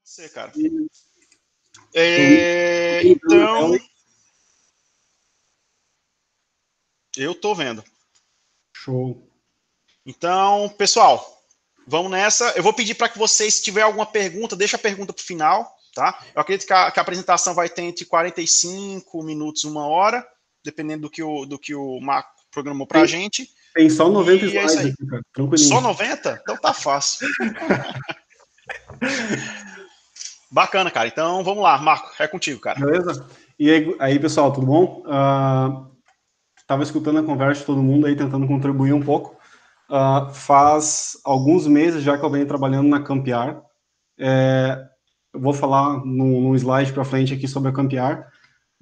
Você, cara. Então, eu tô vendo. Show. Então, pessoal, vamos nessa. Eu vou pedir para que vocês, se tiver alguma pergunta, deixa a pergunta para o final, tá? Eu acredito que a apresentação vai ter entre 45 minutos e 1 hora, dependendo do que o Marco programou para a gente. Tem só 90 e slides é aqui, cara. Tranquilinho. Só 90? Então tá fácil. Bacana, cara. Então vamos lá, Marco, é contigo, cara. Beleza? E aí, pessoal, tudo bom? Estava escutando a conversa de todo mundo aí, tentando contribuir um pouco. Faz alguns meses já que eu venho trabalhando na Campiar. Eu vou falar num slide para frente aqui sobre a Campiar,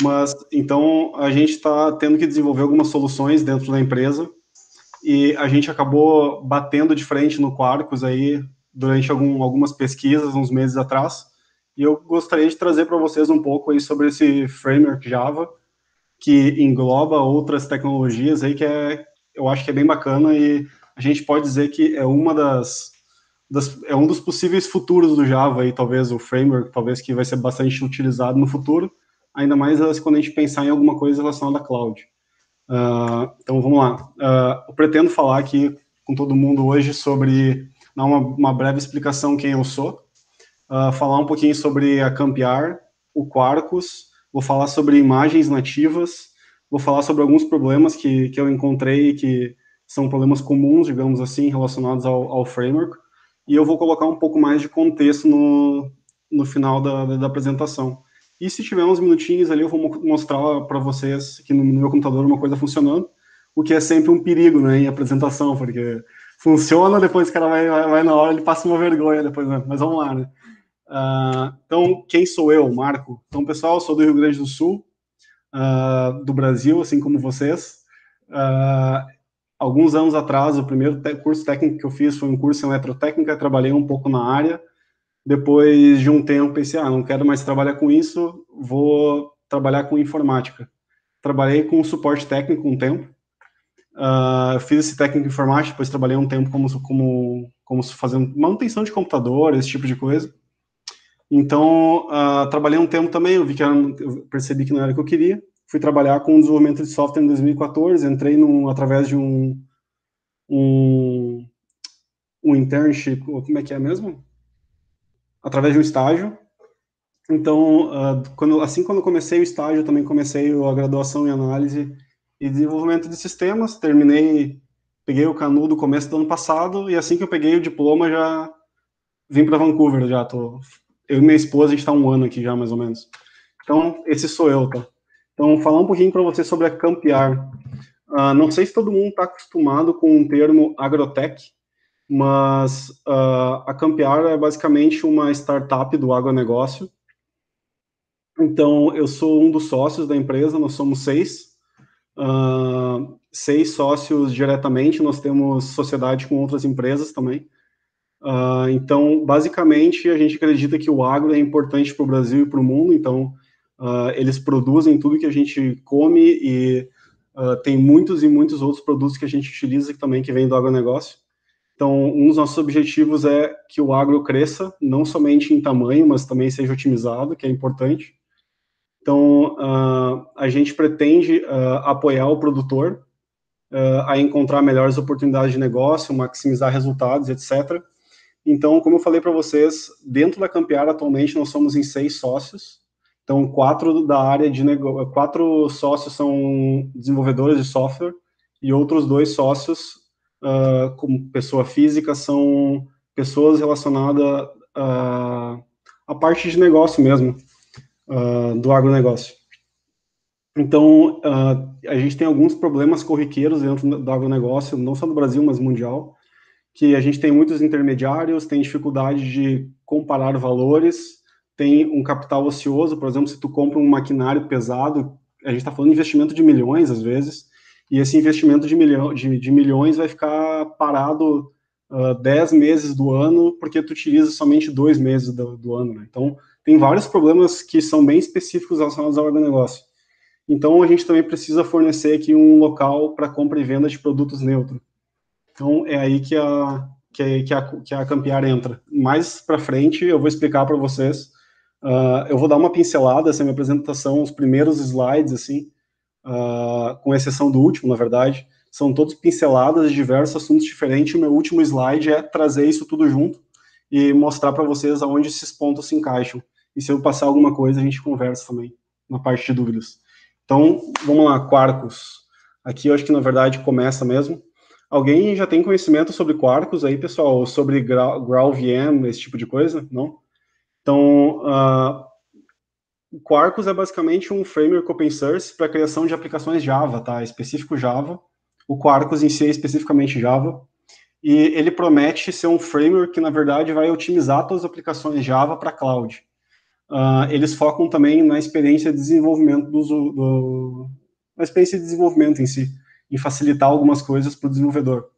mas então a gente está tendo que desenvolver algumas soluções dentro da empresa e a gente acabou batendo de frente no Quarkus aí durante algumas pesquisas uns meses atrás. E eu gostaria de trazer para vocês um pouco aí sobre esse framework Java, que engloba outras tecnologias aí que eu acho que é bem bacana e a gente pode dizer que é é um dos possíveis futuros do Java aí, talvez o framework, talvez que vai ser bastante utilizado no futuro, ainda mais quando a gente pensar em alguma coisa relacionada à cloud. Então vamos lá. Eu pretendo falar aqui com todo mundo hoje sobre dar uma breve explicação quem eu sou, falar um pouquinho sobre a Campiar, o Quarkus, vou falar sobre imagens nativas, vou falar sobre alguns problemas que eu encontrei que são problemas comuns, digamos assim, relacionados ao framework, e eu vou colocar um pouco mais de contexto no final da apresentação. E se tiver uns minutinhos ali, eu vou mostrar para vocês aqui no meu computador uma coisa funcionando, o que é sempre um perigo, né, em apresentação, porque funciona, depois o cara vai na hora, ele passa uma vergonha depois, né? Mas vamos lá, né? Então, quem sou eu, Marco? Então, pessoal, eu sou do Rio Grande do Sul, do Brasil, assim como vocês. Alguns anos atrás, o primeiro curso técnico que eu fiz foi um curso em eletrotécnica, trabalhei um pouco na área. Depois de um tempo, pensei, não quero mais trabalhar com isso, vou trabalhar com informática. Trabalhei com suporte técnico um tempo, fiz esse técnico em informática, depois trabalhei um tempo como fazendo manutenção de computador, esse tipo de coisa. Então, trabalhei um tempo também, eu percebi que não era o que eu queria. Fui trabalhar com desenvolvimento de software em 2014, entrei através de um internship, como é que é mesmo? Através de um estágio. Então, quando eu comecei o estágio, eu também comecei a graduação em análise e desenvolvimento de sistemas, peguei o canudo no começo do ano passado, e assim que eu peguei o diploma, já vim para Vancouver, eu e minha esposa, a gente está 1 ano aqui já, mais ou menos. Então, esse sou eu, tá? Então, falar um pouquinho para você sobre a Campiar. Não sei se todo mundo está acostumado com o termo agrotech, mas a Campiar é basicamente uma startup do agronegócio. Então, eu sou um dos sócios da empresa, nós somos 6. 6 sócios diretamente, nós temos sociedade com outras empresas também. Então, basicamente, a gente acredita que o agro é importante para o Brasil e para o mundo, então, eles produzem tudo que a gente come e tem muitos e muitos outros produtos que a gente utiliza também que vem do agronegócio. Então, um dos nossos objetivos é que o agro cresça, não somente em tamanho, mas também seja otimizado, que é importante. Então, a gente pretende apoiar o produtor a encontrar melhores oportunidades de negócio, maximizar resultados, etc. Então, como eu falei para vocês, dentro da Campiar, atualmente, nós somos em 6 sócios. Então, 4 da área de negócio, 4 sócios são desenvolvedores de software e outros 2 sócios, como pessoa física, são pessoas relacionadas à parte de negócio mesmo, do agronegócio. Então, a gente tem alguns problemas corriqueiros dentro do agronegócio, não só no Brasil, mas mundial, que a gente tem muitos intermediários, tem dificuldade de comparar valores, tem um capital ocioso, por exemplo, se tu compra um maquinário pesado, a gente está falando de investimento de milhões, às vezes, e esse investimento de milhões vai ficar parado 10 meses do ano, porque tu utiliza somente 2 meses do ano, né? Então, tem vários problemas que são bem específicos relacionados ao agronegócio. Então, a gente também precisa fornecer aqui um local para compra e venda de produtos neutros. Então, é aí que que a Campiar entra. Mais para frente eu vou explicar para vocês. Eu vou dar uma pincelada, essa é a minha apresentação, os primeiros slides, assim, com exceção do último, na verdade, são todos pinceladas de diversos assuntos diferentes. O meu último slide é trazer isso tudo junto e mostrar para vocês aonde esses pontos se encaixam. E se eu passar alguma coisa, a gente conversa também, na parte de dúvidas. Então, vamos lá, Quarkus. Aqui eu acho que, na verdade, começa mesmo. Alguém já tem conhecimento sobre Quarkus aí, pessoal? Sobre GraalVM, esse tipo de coisa? Não? Então, o Quarkus é basicamente um framework open source para criação de aplicações Java, tá? Específico Java. O Quarkus em si é especificamente Java. E ele promete ser um framework que, na verdade, vai otimizar todas as aplicações Java para cloud. Eles focam também na experiência de desenvolvimento na experiência de desenvolvimento em si, em facilitar algumas coisas para o desenvolvedor.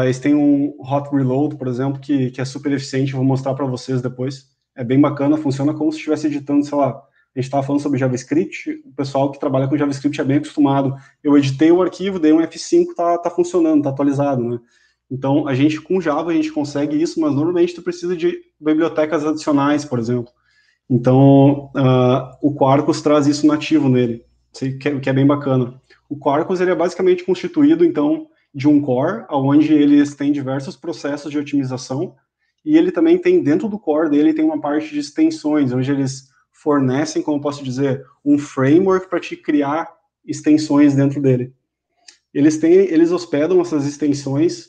Eles têm um hot reload, por exemplo, que é super eficiente, vou mostrar para vocês depois. É bem bacana, funciona como se estivesse editando, sei lá, a gente estava falando sobre JavaScript, o pessoal que trabalha com JavaScript é bem acostumado. Eu editei o arquivo, dei um F5, tá funcionando, tá atualizado, né? Então, a gente, com Java, a gente consegue isso, mas normalmente tu precisa de bibliotecas adicionais, por exemplo. Então, o Quarkus traz isso nativo nele, o que é bem bacana. O Quarkus, ele é basicamente constituído, então, de um core, onde eles têm diversos processos de otimização, e ele também tem, dentro do core dele, tem uma parte de extensões, onde eles fornecem, como posso dizer, um framework para te criar extensões dentro dele. Eles hospedam essas extensões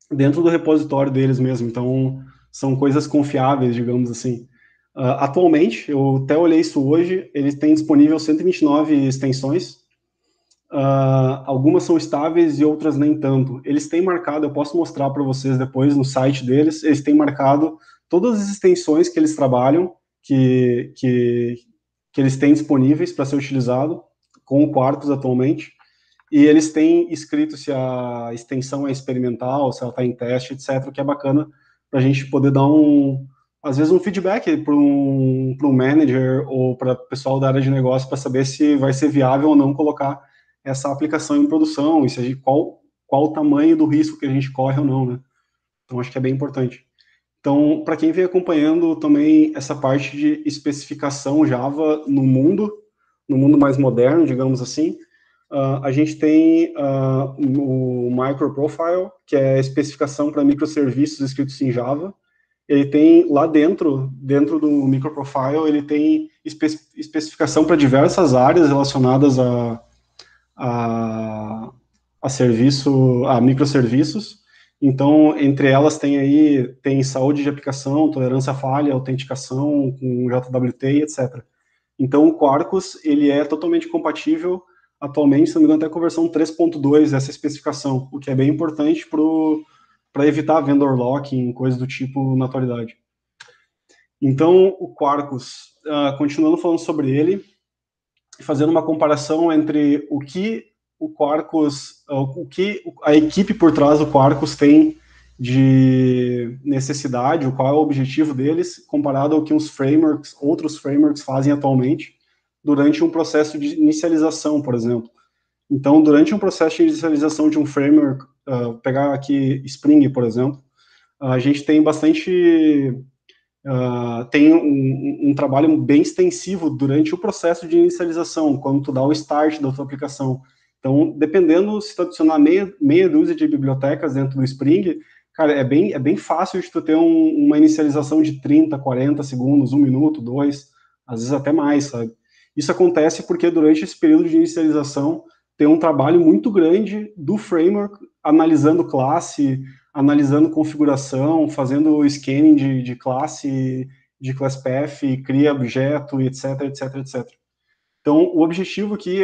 dentro do repositório deles mesmo, então são coisas confiáveis, digamos assim. Atualmente, eu até olhei isso hoje, eles têm disponível 129 extensões, algumas são estáveis e outras nem tanto. Eles têm marcado, eu posso mostrar para vocês depois no site deles, eles têm marcado todas as extensões que eles trabalham, que eles têm disponíveis para ser utilizado com o Quarkus atualmente, e eles têm escrito se a extensão é experimental, se ela está em teste, etc., o que é bacana para a gente poder dar às vezes um feedback para um manager ou para o pessoal da área de negócio para saber se vai ser viável ou não colocar essa aplicação em produção, e seja, qual o tamanho do risco que a gente corre ou não, né? Então, acho que é bem importante. Então, para quem vem acompanhando também essa parte de especificação Java no mundo mais moderno, digamos assim, a gente tem o Microprofile, que é a especificação para microserviços escritos em Java. Ele tem lá dentro do Microprofile, ele tem especificação para diversas áreas relacionadas a microserviços. Então, entre elas tem saúde de aplicação, tolerância à falha, autenticação com JWT, etc. Então, o Quarkus, ele é totalmente compatível, atualmente, se não me engano, até com a versão 3.2 dessa especificação, o que é bem importante para evitar vendor locking, coisas do tipo na atualidade. Então, o Quarkus, continuando falando sobre ele, fazendo uma comparação entre o que o Quarkus, o que a equipe por trás do Quarkus tem de necessidade, qual é o objetivo deles, comparado ao que outros frameworks fazem atualmente, durante um processo de inicialização, por exemplo. Então, durante um processo de inicialização de um framework, pegar aqui Spring, por exemplo, a gente tem bastante... tem um trabalho bem extensivo durante o processo de inicialização, quando tu dá o start da tua aplicação. Então, dependendo, se tu adicionar meia dúzia de bibliotecas dentro do Spring, cara, é bem fácil de tu ter uma inicialização de 30, 40 segundos, 1 minuto, 2, às vezes até mais, sabe? Isso acontece porque durante esse período de inicialização tem um trabalho muito grande do framework analisando classe, analisando configuração, fazendo scanning de classe, de class path, cria objeto, etc, etc, etc. Então, o objetivo aqui,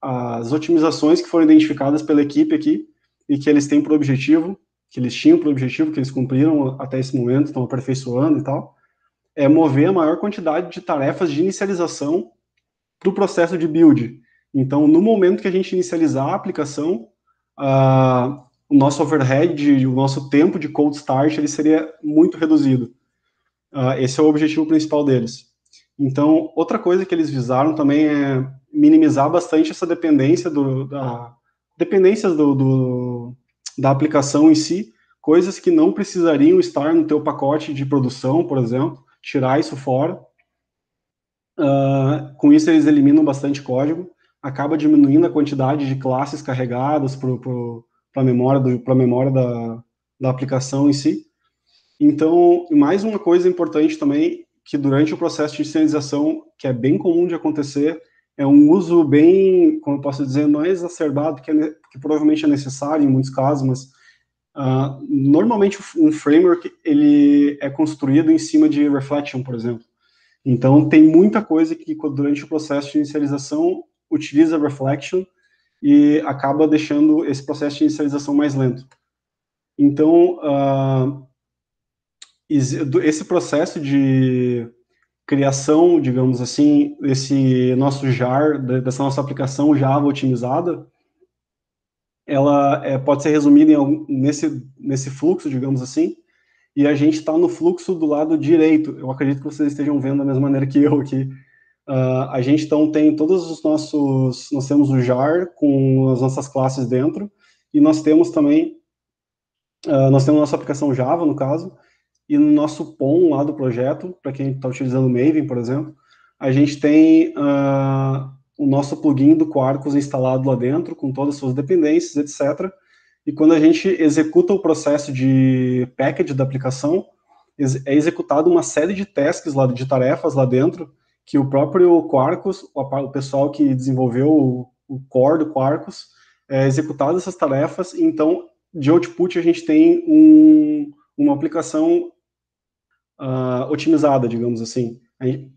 as otimizações que foram identificadas pela equipe aqui, e que eles têm por objetivo, que eles tinham por objetivo, que eles cumpriram até esse momento, estão aperfeiçoando e tal, é mover a maior quantidade de tarefas de inicialização para o processo de build. Então, no momento que a gente inicializar a aplicação, o nosso overhead, o nosso tempo de cold start, ele seria muito reduzido. Esse é o objetivo principal deles. Então, outra coisa que eles visaram também é minimizar bastante essa dependência dependências da aplicação em si, coisas que não precisariam estar no teu pacote de produção, por exemplo, tirar isso fora. Com isso, eles eliminam bastante código, acaba diminuindo a quantidade de classes carregadas para a memória da aplicação em si. Então, mais uma coisa importante também, que durante o processo de inicialização, que é bem comum de acontecer, é um uso bem, como eu posso dizer, não é exacerbado, que provavelmente é necessário em muitos casos, mas normalmente um framework ele é construído em cima de reflection, por exemplo. Então, tem muita coisa que durante o processo de inicialização utiliza reflection e acaba deixando esse processo de inicialização mais lento. Então, esse processo de criação, digamos assim, desse nosso jar, dessa nossa aplicação Java otimizada, ela pode ser resumida nesse fluxo, digamos assim, e a gente está no fluxo do lado direito. Eu acredito que vocês estejam vendo da mesma maneira que eu aqui. A gente então tem todos os nossos... Nós temos o jar com as nossas classes dentro, e nós temos também... nós temos a nossa aplicação Java, no caso, e no nosso POM lá do projeto, para quem está utilizando Maven, por exemplo, a gente tem o nosso plugin do Quarkus instalado lá dentro, com todas as suas dependências, etc. E quando a gente executa o processo de package da aplicação, é executada uma série de tasks, de tarefas lá dentro, que o próprio Quarkus, o pessoal que desenvolveu o core do Quarkus, executado essas tarefas, e então, de output, a gente tem uma aplicação otimizada, digamos assim.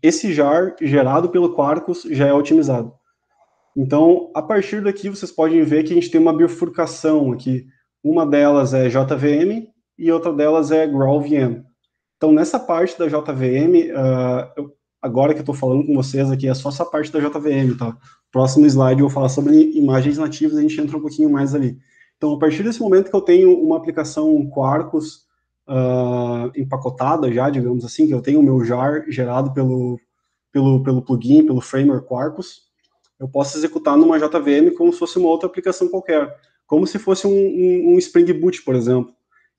Esse jar gerado pelo Quarkus já é otimizado. Então, a partir daqui, vocês podem ver que a gente tem uma bifurcação aqui. Uma delas é JVM e outra delas é GraalVM. Então, nessa parte da JVM, agora que eu estou falando com vocês aqui, é só essa parte da JVM, tá? Próximo slide eu vou falar sobre imagens nativas, a gente entra um pouquinho mais ali. Então, a partir desse momento que eu tenho uma aplicação Quarkus empacotada já, digamos assim, que eu tenho o meu jar gerado pelo plugin, pelo framework Quarkus, eu posso executar numa JVM como se fosse uma outra aplicação qualquer, como se fosse um Spring Boot, por exemplo.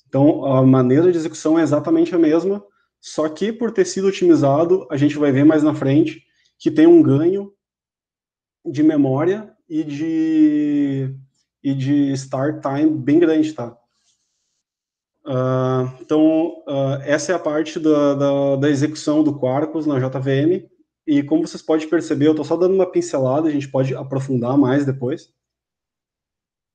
Então, a maneira de execução é exatamente a mesma, só que por ter sido otimizado, a gente vai ver mais na frente que tem um ganho de memória e de start time bem grande, tá? Então, essa é a parte da execução do Quarkus na JVM, e como vocês podem perceber, eu estou só dando uma pincelada, a gente pode aprofundar mais depois.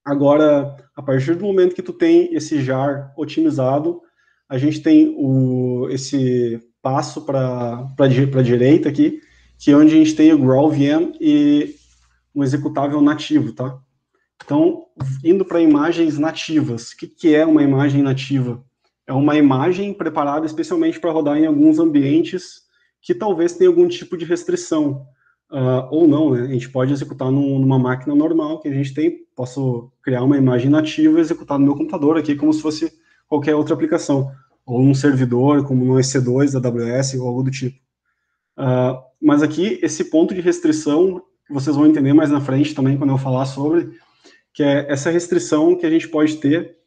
Agora, a partir do momento que tu tem esse jar otimizado, a gente tem esse passo para a direita aqui, que é onde a gente tem o GraalVM e um executável nativo, tá? Então, indo para imagens nativas. O que é uma imagem nativa? É uma imagem preparada especialmente para rodar em alguns ambientes que talvez tenha algum tipo de restrição. Ou não, né? A gente pode executar numa máquina normal que a gente tem. Posso criar uma imagem nativa e executar no meu computador aqui como se fosse qualquer outra aplicação. Ou num servidor, como no EC2 da AWS ou algo do tipo. Mas aqui, esse ponto de restrição, que vocês vão entender mais na frente também quando eu falar sobre, que é essa restrição que a gente pode ter,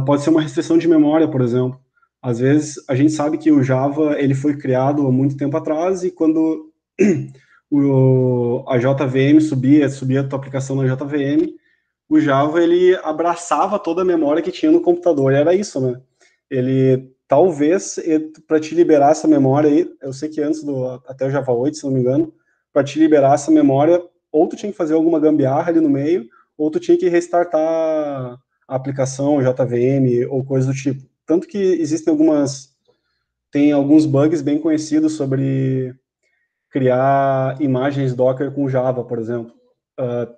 pode ser uma restrição de memória, por exemplo. Às vezes, a gente sabe que o Java ele foi criado há muito tempo atrás, e quando a JVM subia a tua aplicação na JVM, o Java ele abraçava toda a memória que tinha no computador, e era isso, né? Ele, talvez, para te liberar essa memória aí, eu sei que antes até o Java 8, se não me engano, para te liberar essa memória, ou tu tinha que fazer alguma gambiarra ali no meio, ou tu tinha que restartar a aplicação, JVM, ou coisa do tipo. Tanto que existem tem alguns bugs bem conhecidos sobre criar imagens Docker com Java, por exemplo.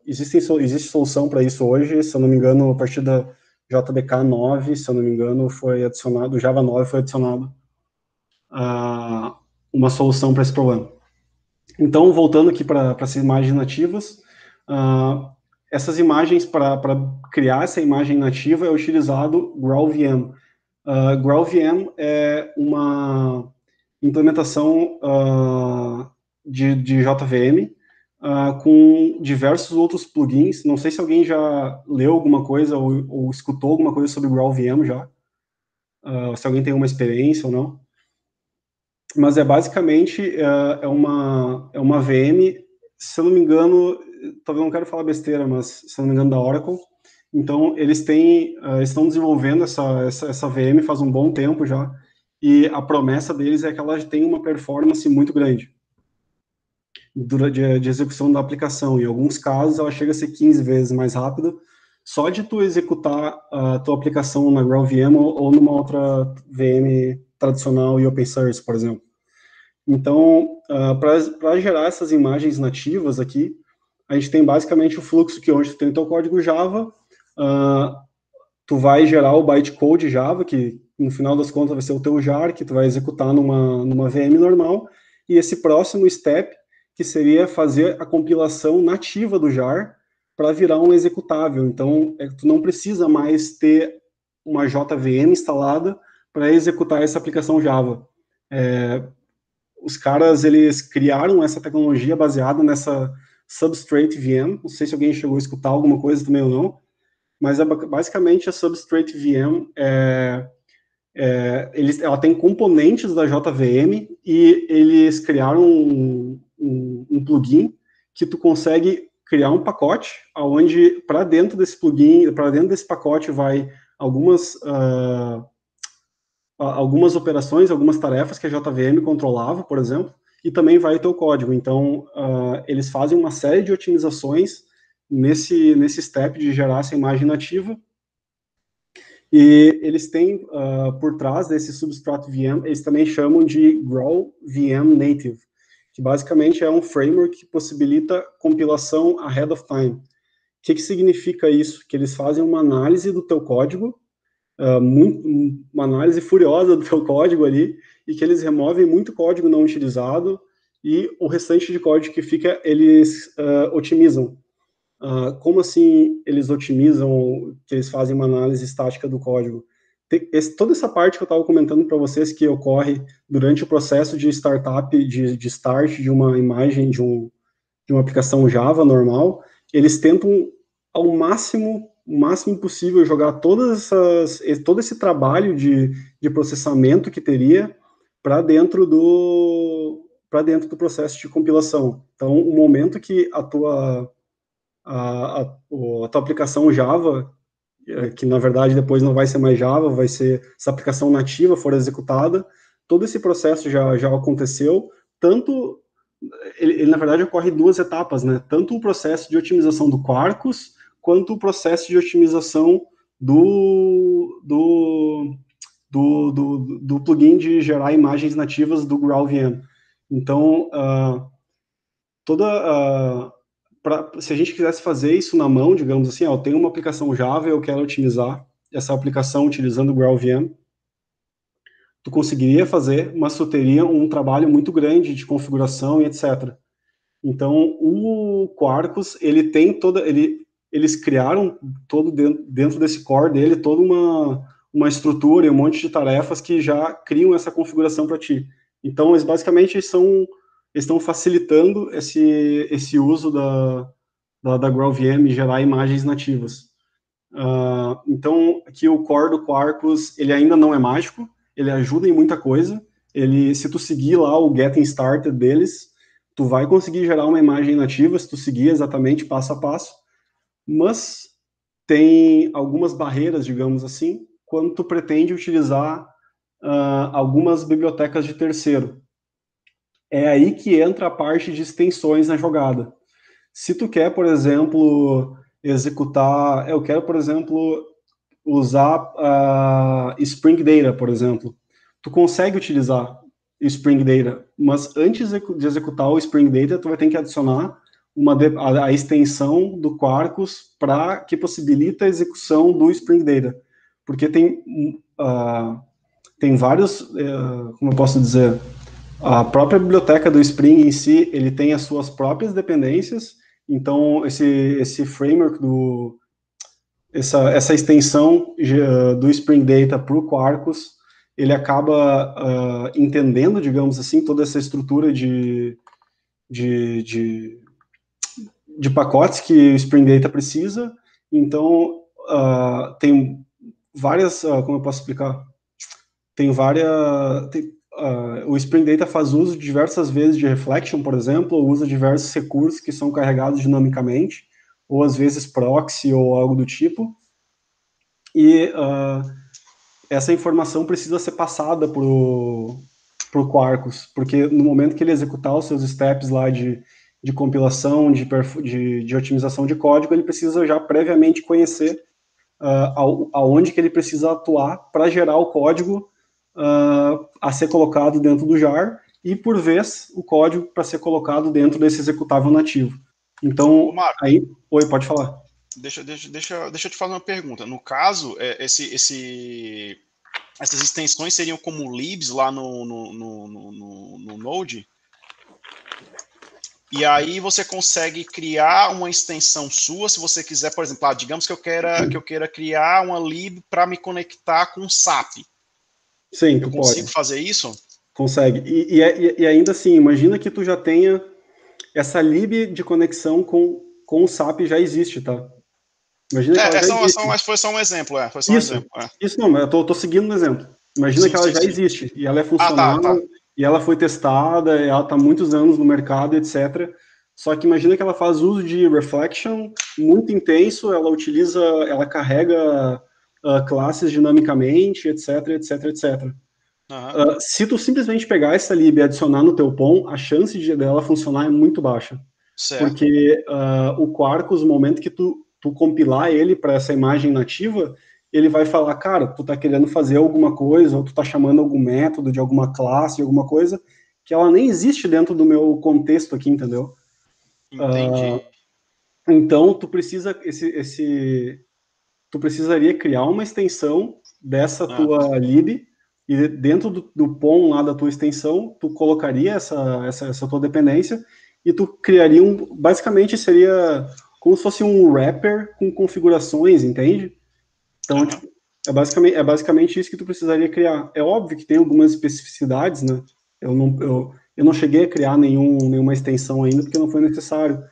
Existe solução para isso hoje, se eu não me engano, a partir da JDK 9, se eu não me engano, foi adicionado, o Java 9 foi adicionado uma solução para esse problema. Então, voltando aqui para essas imagens nativas, essas imagens, para criar essa imagem nativa, é utilizado GraalVM. GraalVM é uma implementação de JVM com diversos outros plugins. Não sei se alguém já leu alguma coisa ou escutou alguma coisa sobre GraalVM já. se alguém tem uma experiência ou não. Mas basicamente é uma VM, se eu não me engano, talvez não quero falar besteira, mas se eu não me engano da Oracle. Então eles estão desenvolvendo essa VM faz um bom tempo já, e a promessa deles é que ela tem uma performance muito grande de execução da aplicação. Em alguns casos ela chega a ser 15 vezes mais rápida, só de tu executar a tua aplicação na GraalVM ou numa outra VM tradicional e open source, por exemplo. Então, para gerar essas imagens nativas aqui, a gente tem basicamente o fluxo que onde tu tem o teu código Java, tu vai gerar o bytecode Java, que no final das contas vai ser o teu jar, que tu vai executar numa VM normal, e esse próximo step, que seria fazer a compilação nativa do jar para virar um executável. Então, tu não precisa mais ter uma JVM instalada para executar essa aplicação Java. Os caras, eles criaram essa tecnologia baseada nessa Substrate VM, não sei se alguém chegou a escutar alguma coisa também ou não, mas basicamente a Substrate VM ela tem componentes da JVM e eles criaram um plugin que tu consegue criar um pacote onde para dentro desse plugin, para dentro desse pacote vai algumas operações, algumas tarefas que a JVM controlava, por exemplo, e também vai o teu código. Então, eles fazem uma série de otimizações nesse step de gerar essa imagem nativa, e eles têm, por trás desse Substrate VM, eles também chamam de GraalVM Native, que basicamente é um framework que possibilita compilação ahead of time. O que significa isso? Que eles fazem uma análise do teu código, uma análise furiosa do teu código ali, e que eles removem muito código não utilizado, e o restante de código que fica, eles otimizam. Como assim eles otimizam, que eles fazem uma análise estática do código? Toda essa parte que eu estava comentando para vocês, que ocorre durante o processo de startup, de start de uma imagem, de uma aplicação Java normal, eles tentam ao máximo possível jogar todo esse trabalho de processamento que teria para dentro do processo de compilação. Então, o momento que a tua aplicação Java, que na verdade depois não vai ser mais Java, vai ser essa aplicação nativa for executada, todo esse processo já aconteceu, tanto ele na verdade ocorre em duas etapas, né? Tanto o processo de otimização do Quarkus, quanto o processo de otimização do plugin de gerar imagens nativas do GraalVM. Então, se a gente quisesse fazer isso na mão, digamos assim, eu tenho uma aplicação Java e eu quero otimizar essa aplicação utilizando o GraalVM, tu conseguiria fazer, mas tu teria um trabalho muito grande de configuração e etc. Então, o Quarkus, eles criaram todo dentro desse core dele, toda uma estrutura e um monte de tarefas que já criam essa configuração para ti. Então, eles basicamente estão facilitando esse uso da GraalVM gerar imagens nativas. Então, aqui o core do Quarkus, ele ainda não é mágico, ele ajuda em muita coisa. Se tu seguir lá o Getting Started deles, tu vai conseguir gerar uma imagem nativa se tu seguir exatamente passo a passo, mas tem algumas barreiras, digamos assim, quando tu pretende utilizar algumas bibliotecas de terceiro. É aí que entra a parte de extensões na jogada. Se tu quer, por exemplo, executar... Eu quero, por exemplo, usar Spring Data, por exemplo. Tu consegue utilizar Spring Data, mas antes de executar o Spring Data, tu vai ter que adicionar a extensão do Quarkus que possibilita a execução do Spring Data. Porque tem vários, como eu posso dizer, a própria biblioteca do Spring em si, ele tem as suas próprias dependências, então esse framework essa extensão do Spring Data para o Quarkus, ele acaba entendendo, digamos assim, toda essa estrutura de pacotes que o Spring Data precisa. Então, tem várias, como eu posso explicar? tem várias... o Spring Data faz uso diversas vezes de reflection, por exemplo, ou usa diversos recursos que são carregados dinamicamente, ou às vezes proxy ou algo do tipo, e essa informação precisa ser passada para o Quarkus, porque no momento que ele executar os seus steps lá de compilação, de otimização de código, ele precisa já previamente conhecer aonde que ele precisa atuar para gerar o código a ser colocado dentro do jar, e por vez o código para ser colocado dentro desse executável nativo. Então, Marco, aí... Oi, pode falar. Deixa eu te fazer uma pergunta. No caso, essas extensões seriam como libs lá no Node? E aí você consegue criar uma extensão sua, se você quiser, por exemplo, digamos que eu queira criar uma lib para me conectar com o SAP. Sim, eu consigo fazer isso? Consegue. E ainda assim, imagina que tu já tenha essa lib de conexão com o SAP já existe, tá? Imagina que ela já existe. Foi só um exemplo, Isso não, mas eu tô seguindo no exemplo. Imagina que ela já existe, e ela é funcional, tá. E ela foi testada, e ela está há muitos anos no mercado, etc. Só que imagina que ela faz uso de reflection muito intenso, ela carrega classes dinamicamente, etc, etc, etc. Se tu simplesmente pegar essa lib e adicionar no teu POM, a chance dela funcionar é muito baixa. Certo. Porque o Quarkus, no momento que tu compilar ele para essa imagem nativa, ele vai falar, cara, tu tá querendo fazer alguma coisa, ou tu tá chamando algum método de alguma classe, alguma coisa, que ela nem existe dentro do meu contexto aqui, entendeu? Entendi. Então, tu precisa, tu precisaria criar uma extensão dessa tua lib, e dentro do POM lá da tua extensão, tu colocaria essa tua dependência, e tu criaria basicamente seria como se fosse um wrapper com configurações, entende? Então, tipo, é basicamente isso que tu precisaria criar. É óbvio que tem algumas especificidades, né? Eu não cheguei a criar nenhuma extensão ainda, porque não foi necessário.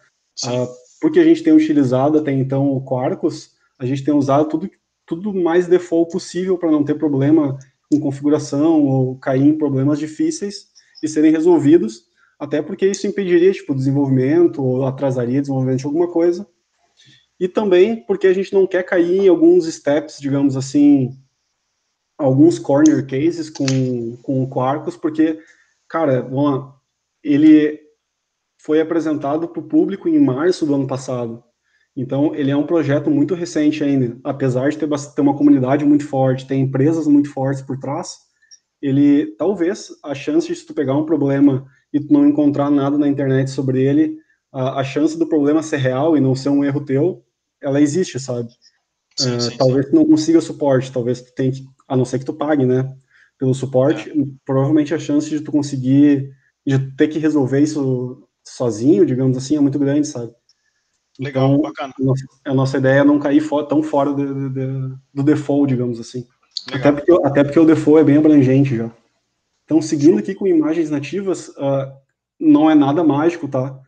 Porque a gente tem utilizado até então o Quarkus, a gente tem usado tudo mais default possível para não ter problema com configuração ou cair em problemas difíceis e serem resolvidos, até porque isso impediria, tipo, desenvolvimento ou atrasaria desenvolvimento de alguma coisa. E também porque a gente não quer cair em alguns steps, digamos assim, alguns corner cases com o Quarkus, porque, cara, vamos lá, ele foi apresentado para o público em março do ano passado. Então, ele é um projeto muito recente ainda, apesar de ter uma comunidade muito forte, ter empresas muito fortes por trás, ele, talvez, a chance de tu pegar um problema e tu não encontrar nada na internet sobre ele, a chance do problema ser real e não ser um erro teu, ela existe, sabe? Talvez tu não consiga suporte, talvez tu tenha que, a não ser que tu pague, né, pelo suporte, provavelmente a chance de tu conseguir, de ter que resolver isso sozinho, digamos assim, é muito grande, sabe? Legal, então, bacana. A nossa ideia é não cair tão fora do default, digamos assim. Até porque o default é bem abrangente já. Então, seguindo aqui com imagens nativas, não é nada mágico, tá?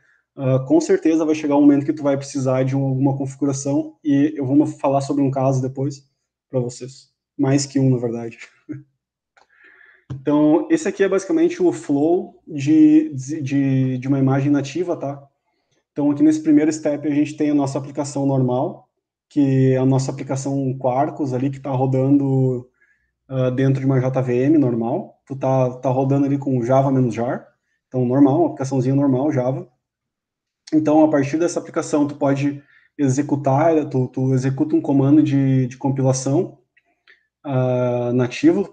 Com certeza vai chegar um momento que tu vai precisar de alguma configuração, e eu vou falar sobre um caso depois para vocês. Mais que um, na verdade. Então, esse aqui é basicamente o flow de uma imagem nativa, tá? Então, aqui nesse primeiro step, a gente tem a nossa aplicação normal, que é a nossa aplicação Quarkus ali, que está rodando dentro de uma JVM normal. Tu tá rodando ali com Java-jar, então normal, uma aplicaçãozinha normal, Java. Então, a partir dessa aplicação, tu pode executar, tu executa um comando de compilação nativo.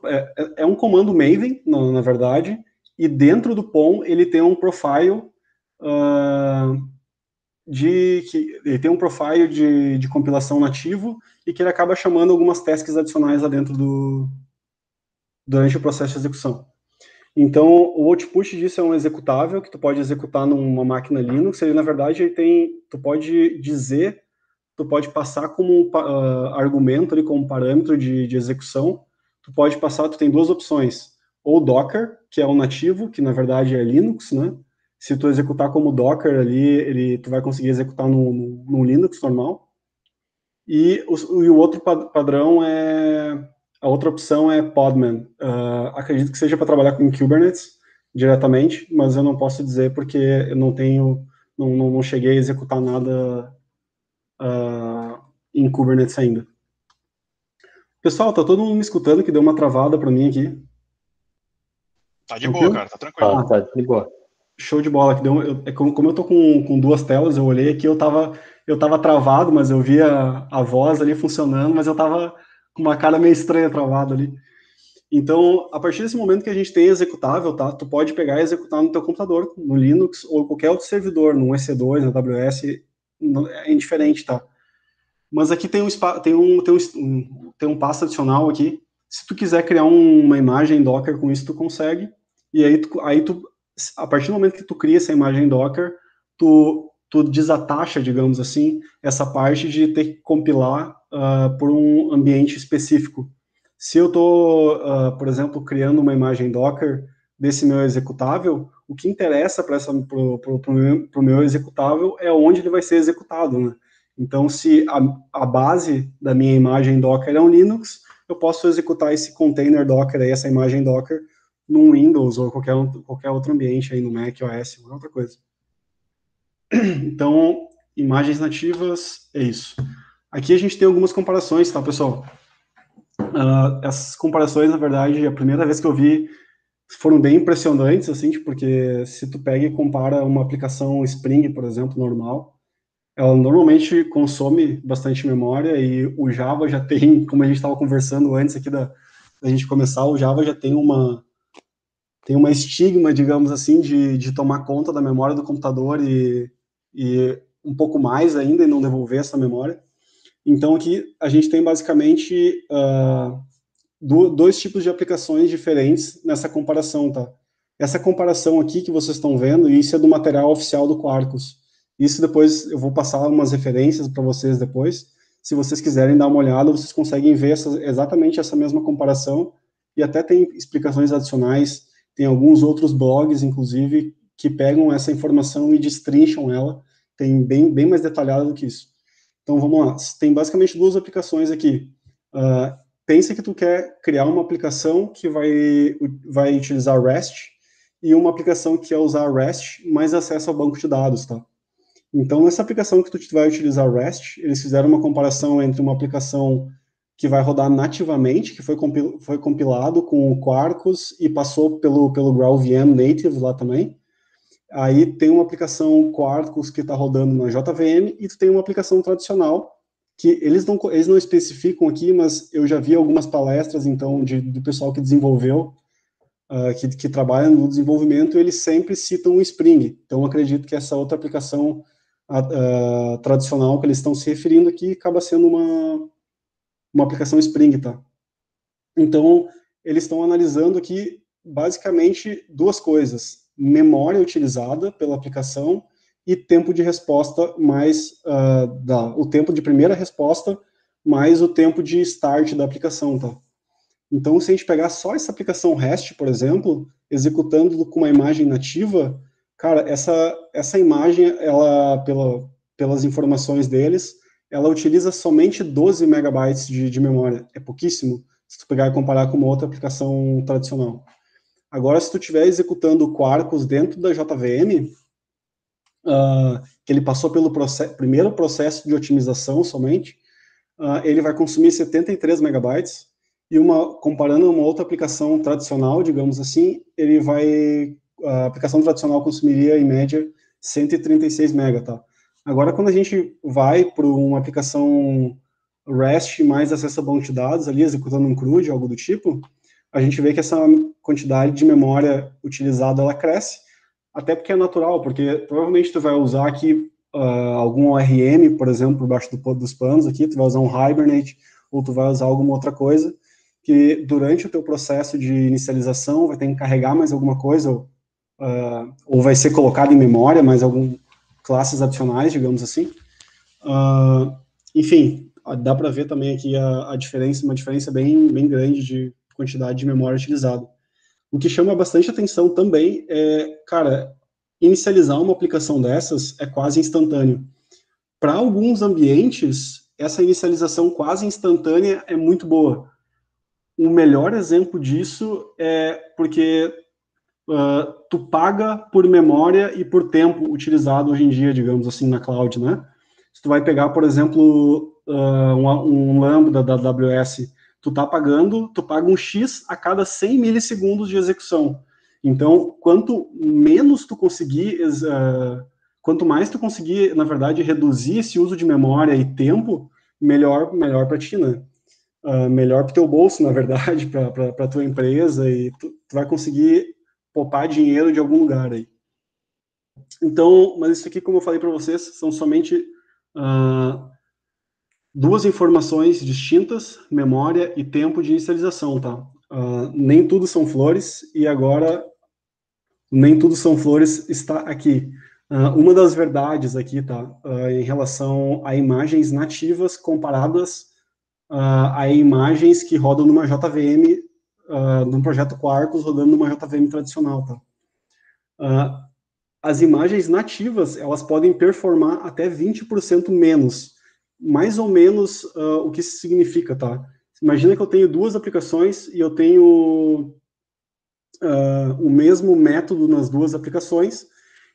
É um comando Maven, na verdade, e dentro do POM ele tem um profile ele tem um profile de compilação nativo, e que ele acaba chamando algumas tasks adicionais lá dentro durante o processo de execução. Então, o output disso é um executável que tu pode executar numa máquina Linux. Ele, na verdade, tu pode passar como argumento ali, como parâmetro de execução. Tu tem duas opções: ou Docker, que é o nativo, que na verdade é Linux, né? Se tu executar como Docker ali, tu vai conseguir executar no Linux normal. E o outro padrão é A outra opção é Podman. Acredito que seja para trabalhar com Kubernetes diretamente, mas eu não posso dizer porque eu não cheguei a executar nada em Kubernetes ainda. Pessoal, tá todo mundo me escutando que deu uma travada para mim aqui? Tá de boa, cara, tá tranquilo. Tá de boa. Show de bola. Como eu tô com duas telas, eu olhei aqui, eu tava travado, mas eu via a voz ali funcionando, mas eu tava com uma cara meio estranha travada ali. Então, a partir desse momento que a gente tem executável, tá? Tu pode pegar e executar no teu computador, no Linux ou qualquer outro servidor, no EC2, na AWS, é indiferente, tá? Mas aqui tem um passo adicional aqui. Se tu quiser criar uma imagem Docker com isso, tu consegue. E aí a partir do momento que tu cria essa imagem Docker, tu desatacha, digamos assim, essa parte de ter que compilar por um ambiente específico. Se eu estou, por exemplo, criando uma imagem Docker desse meu executável, o que interessa para o meu executável é onde ele vai ser executado, né? Então, se a base da minha imagem Docker é um Linux, eu posso executar esse container Docker, aí, essa imagem Docker, num Windows ou qualquer outro ambiente, aí no Mac, OS, ou outra coisa. Então, imagens nativas, é isso. Aqui a gente tem algumas comparações, tá, pessoal? Essas comparações, na verdade, a primeira vez que eu vi foram bem impressionantes, assim, porque se tu pega e compara uma aplicação Spring, por exemplo, normal, ela normalmente consome bastante memória e o Java já tem, como a gente estava conversando antes aqui da gente começar, o Java já tem uma estigma, digamos assim, de tomar conta da memória do computador e um pouco mais ainda e não devolver essa memória. Então, aqui a gente tem basicamente dois tipos de aplicações diferentes nessa comparação, tá? Essa comparação aqui que vocês estão vendo, isso é do material oficial do Quarkus. Isso depois eu vou passar umas referências para vocês depois. Se vocês quiserem dar uma olhada, vocês conseguem ver exatamente essa mesma comparação e até tem explicações adicionais. Tem alguns outros blogs, inclusive, que pegam essa informação e destrincham ela. Tem bem mais detalhado do que isso. Então, vamos lá. Tem basicamente duas aplicações aqui. Pensa que tu quer criar uma aplicação que vai utilizar REST e uma aplicação que quer usar REST, mais acesso ao banco de dados, tá? Então, nessa aplicação que tu vai utilizar REST, eles fizeram uma comparação entre uma aplicação que vai rodar nativamente, que foi compilado com o Quarkus e passou pelo GraalVM Native lá também. Aí tem uma aplicação Quarkus que está rodando na JVM e tu tem uma aplicação tradicional que eles não especificam aqui, mas eu já vi algumas palestras, então, do pessoal que desenvolveu, que trabalha no desenvolvimento, eles sempre citam o Spring. Então, acredito que essa outra aplicação tradicional que eles estão se referindo aqui acaba sendo uma aplicação Spring, tá? Então, eles estão analisando aqui, basicamente, duas coisas. Memória utilizada pela aplicação e tempo de resposta mais o tempo de primeira resposta mais o tempo de start da aplicação, tá? Então, se a gente pegar só essa aplicação REST, por exemplo, executando com uma imagem nativa, cara, essa imagem, ela, pelas informações deles, ela utiliza somente 12 megabytes de memória. É pouquíssimo, se tu pegar e comparar com uma outra aplicação tradicional. Agora, se tu estiver executando o Quarkus dentro da JVM, que ele passou pelo primeiro processo de otimização somente, ele vai consumir 73 megabytes, e comparando uma outra aplicação tradicional, digamos assim, a aplicação tradicional consumiria, em média, 136 MB, tá? Agora, quando a gente vai para uma aplicação REST mais acesso a banco de dados, ali, executando um CRUD, algo do tipo, a gente vê que essa quantidade de memória utilizada, ela cresce, até porque é natural, porque provavelmente tu vai usar aqui algum ORM, por exemplo, por baixo dos panos aqui, tu vai usar um Hibernate, ou tu vai usar alguma outra coisa, que durante o teu processo de inicialização vai ter que carregar mais alguma coisa, ou vai ser colocado em memória mais algumas classes adicionais, digamos assim. Enfim, dá para ver também aqui a diferença, uma diferença bem grande de quantidade de memória utilizada. O que chama bastante atenção também é, cara, inicializar uma aplicação dessas é quase instantâneo. Para alguns ambientes, essa inicialização quase instantânea é muito boa. o melhor exemplo disso é porque tu paga por memória e por tempo utilizado hoje em dia, digamos assim, na cloud, né? Se tu vai pegar, por exemplo, um Lambda da AWS, tu paga um X a cada 100 milissegundos de execução. Então, quanto mais tu conseguir, na verdade, reduzir esse uso de memória e tempo, melhor para ti, né? Melhor para o teu bolso, na verdade, para a tua empresa, e tu vai conseguir poupar dinheiro de algum lugar aí. Então, mas isso aqui, como eu falei para vocês, são somente duas informações distintas, memória e tempo de inicialização, tá? Nem tudo são flores, e agora nem tudo são flores está aqui. Uma das verdades aqui, tá? Em relação a imagens nativas comparadas a imagens que rodam numa JVM, num projeto Quarkus rodando numa JVM tradicional, tá? As imagens nativas, elas podem performar até 20% menos. Mais ou menos o que isso significa, tá? Imagina que eu tenho duas aplicações e eu tenho o mesmo método nas duas aplicações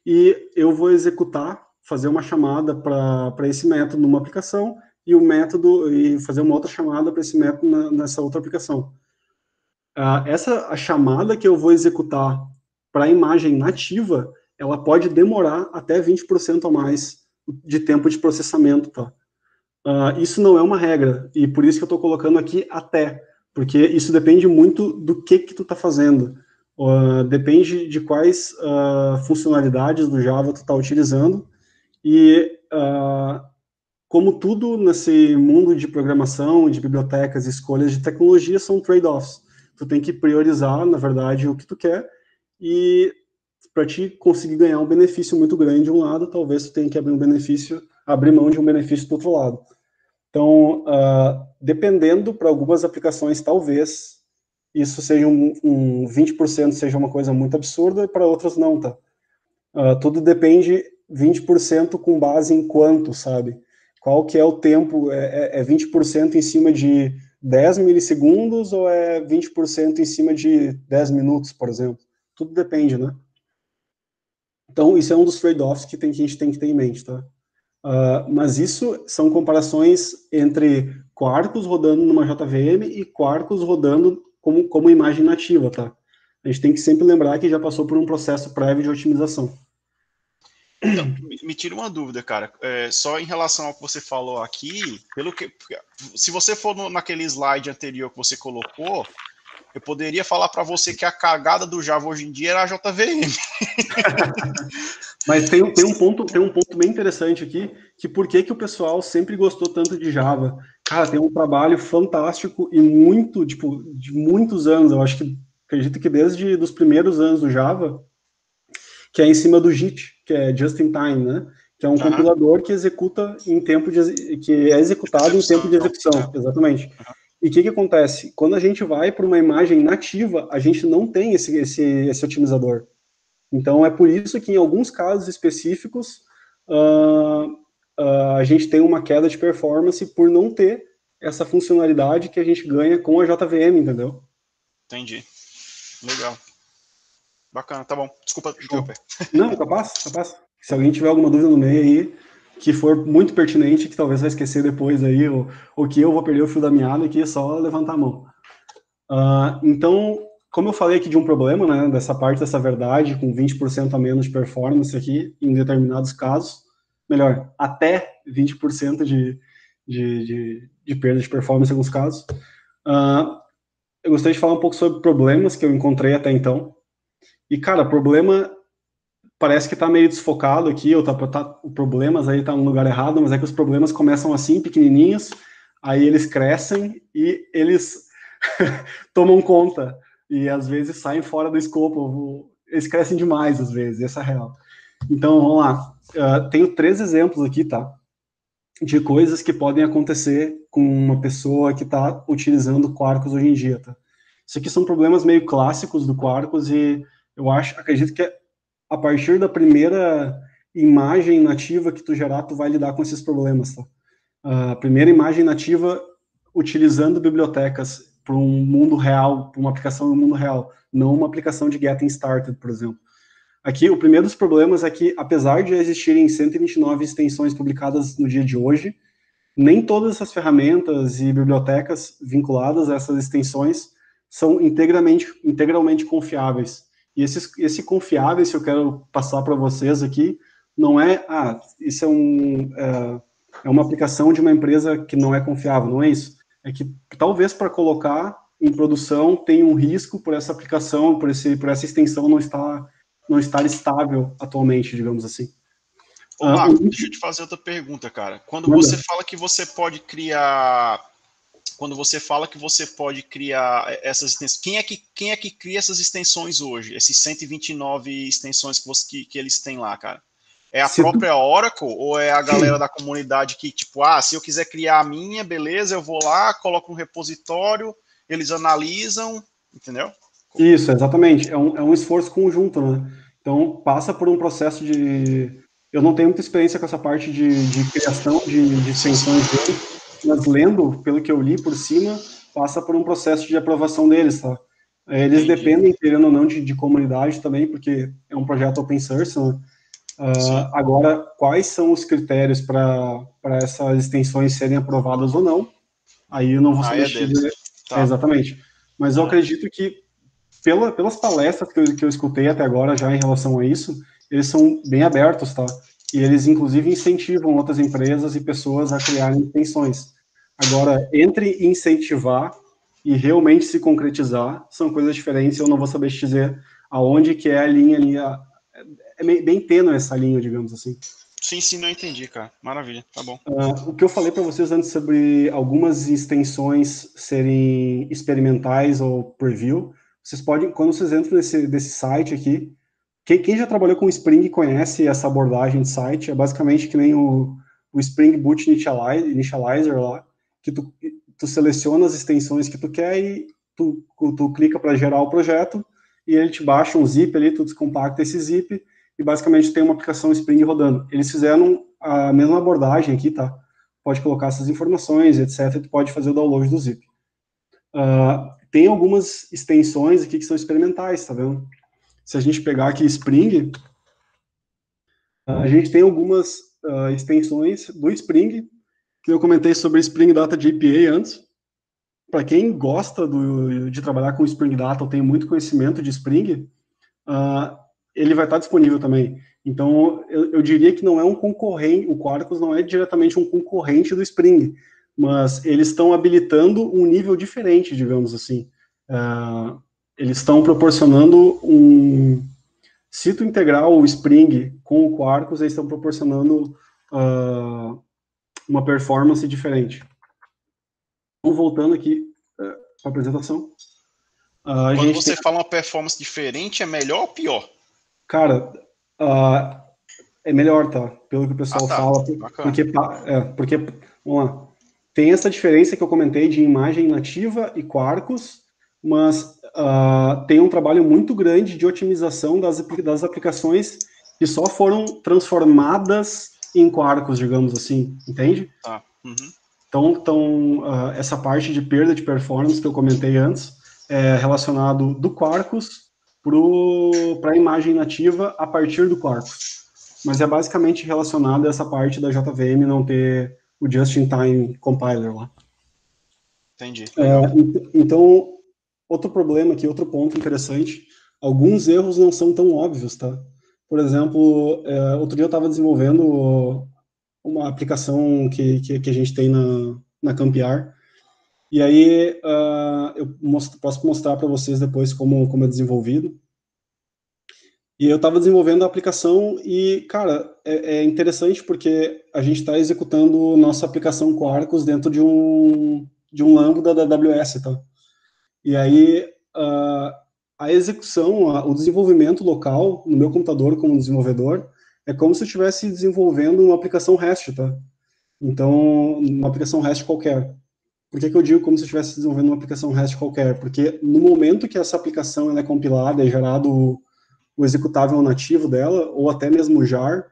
e eu vou fazer uma chamada para esse método numa aplicação e fazer uma outra chamada para esse método nessa outra aplicação. A chamada que eu vou executar para a imagem nativa, ela pode demorar até 20% a mais de tempo de processamento, tá? Isso não é uma regra, e por isso que eu estou colocando aqui até, porque isso depende muito do que tu está fazendo. Depende de quais funcionalidades do Java tu está utilizando, e como tudo nesse mundo de programação, de bibliotecas, escolhas de tecnologia, são trade-offs. Tu tem que priorizar, na verdade, o que tu quer, e para te conseguir ganhar um benefício muito grande de um lado, talvez tu tenha que abrir mão de um benefício do outro lado. Então, dependendo, para algumas aplicações, talvez isso seja um 20% seja uma coisa muito absurda, e para outras não, tá? Tudo depende 20% com base em quanto, sabe? Qual que é o tempo? É 20% em cima de 10 milissegundos ou é 20% em cima de 10 minutos, por exemplo? Tudo depende, né? Então, isso é um dos trade-offs que a gente tem que ter em mente, tá? Mas isso são comparações entre Quarkus rodando numa JVM e Quarkus rodando como imagem nativa, tá? A gente tem que sempre lembrar que já passou por um processo prévio de otimização. Então, me tira uma dúvida, cara. Só em relação ao que você falou aqui, se você for naquele slide anterior que você colocou, eu poderia falar para você que a cagada do Java hoje em dia era a JVM. Mas tem um ponto bem interessante aqui, que por que o pessoal sempre gostou tanto de Java? Cara, tem um trabalho fantástico e muito, tipo, de muitos anos, acredito que desde os primeiros anos do Java, que é em cima do JIT, que é Just in Time, né? Que é um compilador que executa que é executado em tempo de execução, exatamente. E o que acontece? Quando a gente vai para uma imagem nativa, a gente não tem esse otimizador. Então, é por isso que, em alguns casos específicos, a gente tem uma queda de performance por não ter essa funcionalidade que a gente ganha com a JVM, entendeu? Entendi. Legal. Bacana, tá bom. Desculpa interromper. Não, capaz. Se alguém tiver alguma dúvida no meio aí, que for muito pertinente, que talvez vai esquecer depois aí, ou que eu vou perder o fio da meada, aqui é só levantar a mão. Então, como eu falei aqui de um problema, né, dessa parte dessa verdade, com 20% a menos de performance aqui, em determinados casos, melhor, até 20% de perda de performance em alguns casos, eu gostaria de falar um pouco sobre problemas que eu encontrei até então. E, cara, problema parece que tá meio desfocado aqui, ou o problemas aí tá no lugar errado, mas é que os problemas começam assim, pequenininhos, aí eles crescem e eles tomam conta, e às vezes saem fora do escopo, eles crescem demais às vezes, essa é a real. Então, vamos lá. Tenho 3 exemplos aqui, tá? De coisas que podem acontecer com uma pessoa que está utilizando Quarkus hoje em dia, tá? Isso aqui são problemas meio clássicos do Quarkus e acredito que a partir da primeira imagem nativa que tu gerar, tu vai lidar com esses problemas, tá? A primeira imagem nativa utilizando bibliotecas um mundo real, para uma aplicação no mundo real, não uma aplicação de Getting Started, por exemplo. Aqui, o primeiro dos problemas é que, apesar de existirem 129 extensões publicadas no dia de hoje, nem todas essas ferramentas e bibliotecas vinculadas a essas extensões são integralmente confiáveis. E esse confiáveis que eu quero passar para vocês aqui, não é, isso é uma aplicação de uma empresa que não é confiável, não é isso. É que talvez para colocar em produção tem um risco por essa aplicação, por essa extensão não estar estável atualmente, digamos assim. Ô, Marco, deixa eu te fazer outra pergunta, cara. Quando você fala que você pode criar essas extensões, quem é que cria essas extensões hoje? Esses 129 extensões que eles têm lá, cara? É a própria Oracle ou é a galera da comunidade que, tipo, se eu quiser criar a minha, beleza, eu vou lá, coloco um repositório, eles analisam, entendeu? Isso, exatamente. É um esforço conjunto, né? Então, passa por um processo de... Eu não tenho muita experiência com essa parte de criação de extensões dele, mas lendo, pelo que eu li por cima, passa por um processo de aprovação deles, tá? Eles dependem, querendo ou não, de comunidade também, porque é um projeto open source, né? Agora, quais são os critérios para essas extensões serem aprovadas ou não? Aí eu não vou saber dizer exatamente. Mas eu acredito que, pelas palestras que eu escutei até agora, já em relação a isso, eles são bem abertos, tá? E eles, inclusive, incentivam outras empresas e pessoas a criarem extensões. Agora, entre incentivar e realmente se concretizar, são coisas diferentes, eu não vou saber te dizer aonde que é a linha ali, é bem tênue essa linha, digamos assim. Sim, não entendi, cara. Maravilha, tá bom. O que eu falei para vocês antes sobre algumas extensões serem experimentais ou preview, vocês podem, quando vocês entram desse site aqui, quem já trabalhou com Spring conhece essa abordagem de site, é basicamente que nem o Spring Boot Initializer lá, que tu seleciona as extensões que tu quer e tu clica para gerar o projeto e ele te baixa um zip ali, tu descompacta esse zip e basicamente tem uma aplicação Spring rodando. Eles fizeram a mesma abordagem aqui, tá? Pode colocar essas informações, etc, e tu pode fazer o download do zip. Tem algumas extensões aqui que são experimentais, tá vendo? Se a gente pegar aqui Spring, a gente tem algumas extensões do Spring, que eu comentei sobre Spring Data JPA antes. Para quem gosta de trabalhar com Spring Data, ou tem muito conhecimento de Spring, ele vai estar disponível também. Então, eu diria que não é um concorrente, o Quarkus não é diretamente um concorrente do Spring, mas eles estão habilitando um nível diferente, digamos assim. Eles estão proporcionando se tu integrar o Spring com o Quarkus, eles estão proporcionando uma performance diferente. Então, voltando aqui para a apresentação. Quando você fala uma performance diferente, é melhor ou pior? Cara, é melhor, tá? Pelo que o pessoal fala. Porque, vamos lá, tem essa diferença que eu comentei de imagem nativa e Quarkus, mas tem um trabalho muito grande de otimização das aplicações que só foram transformadas em Quarkus, digamos assim, entende? Tá. Então, essa parte de perda de performance que eu comentei antes é relacionado do Quarkus para a imagem nativa a partir do Quarkus. Mas é basicamente relacionado a essa parte da JVM não ter o Just-in-Time Compiler lá. Entendi. Então, outro problema aqui, outro ponto interessante, alguns erros não são tão óbvios, tá? Por exemplo, outro dia eu estava desenvolvendo uma aplicação que a gente tem na Campiar, e aí eu posso mostrar para vocês depois como é desenvolvido. E eu estava desenvolvendo a aplicação e, cara, é interessante porque a gente está executando nossa aplicação Quarkus dentro de um Lambo da AWS, tá? E aí a execução, o desenvolvimento local no meu computador como desenvolvedor é como se eu estivesse desenvolvendo uma aplicação REST, tá? Então, uma aplicação REST qualquer. Por que eu digo como se eu estivesse desenvolvendo uma aplicação REST qualquer? Porque no momento que essa aplicação ela é compilada, é gerado o executável nativo dela, ou até mesmo o jar,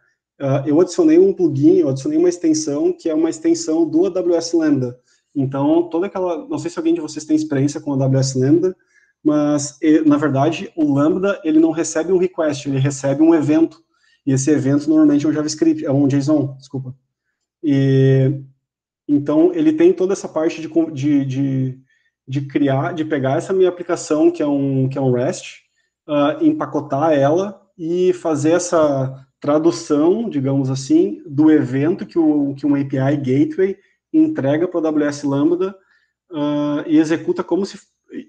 eu adicionei um plugin, eu adicionei uma extensão que é uma extensão do AWS Lambda. Então, toda aquela, não sei se alguém de vocês tem experiência com a AWS Lambda, mas, na verdade, o Lambda, ele não recebe um request, ele recebe um evento, e esse evento normalmente é um JavaScript, é um JSON, desculpa. E, então, ele tem toda essa parte de criar, de pegar essa minha aplicação, que é um REST, empacotar ela e fazer essa tradução, digamos assim, do evento que um API Gateway entrega para o AWS Lambda e executa como se...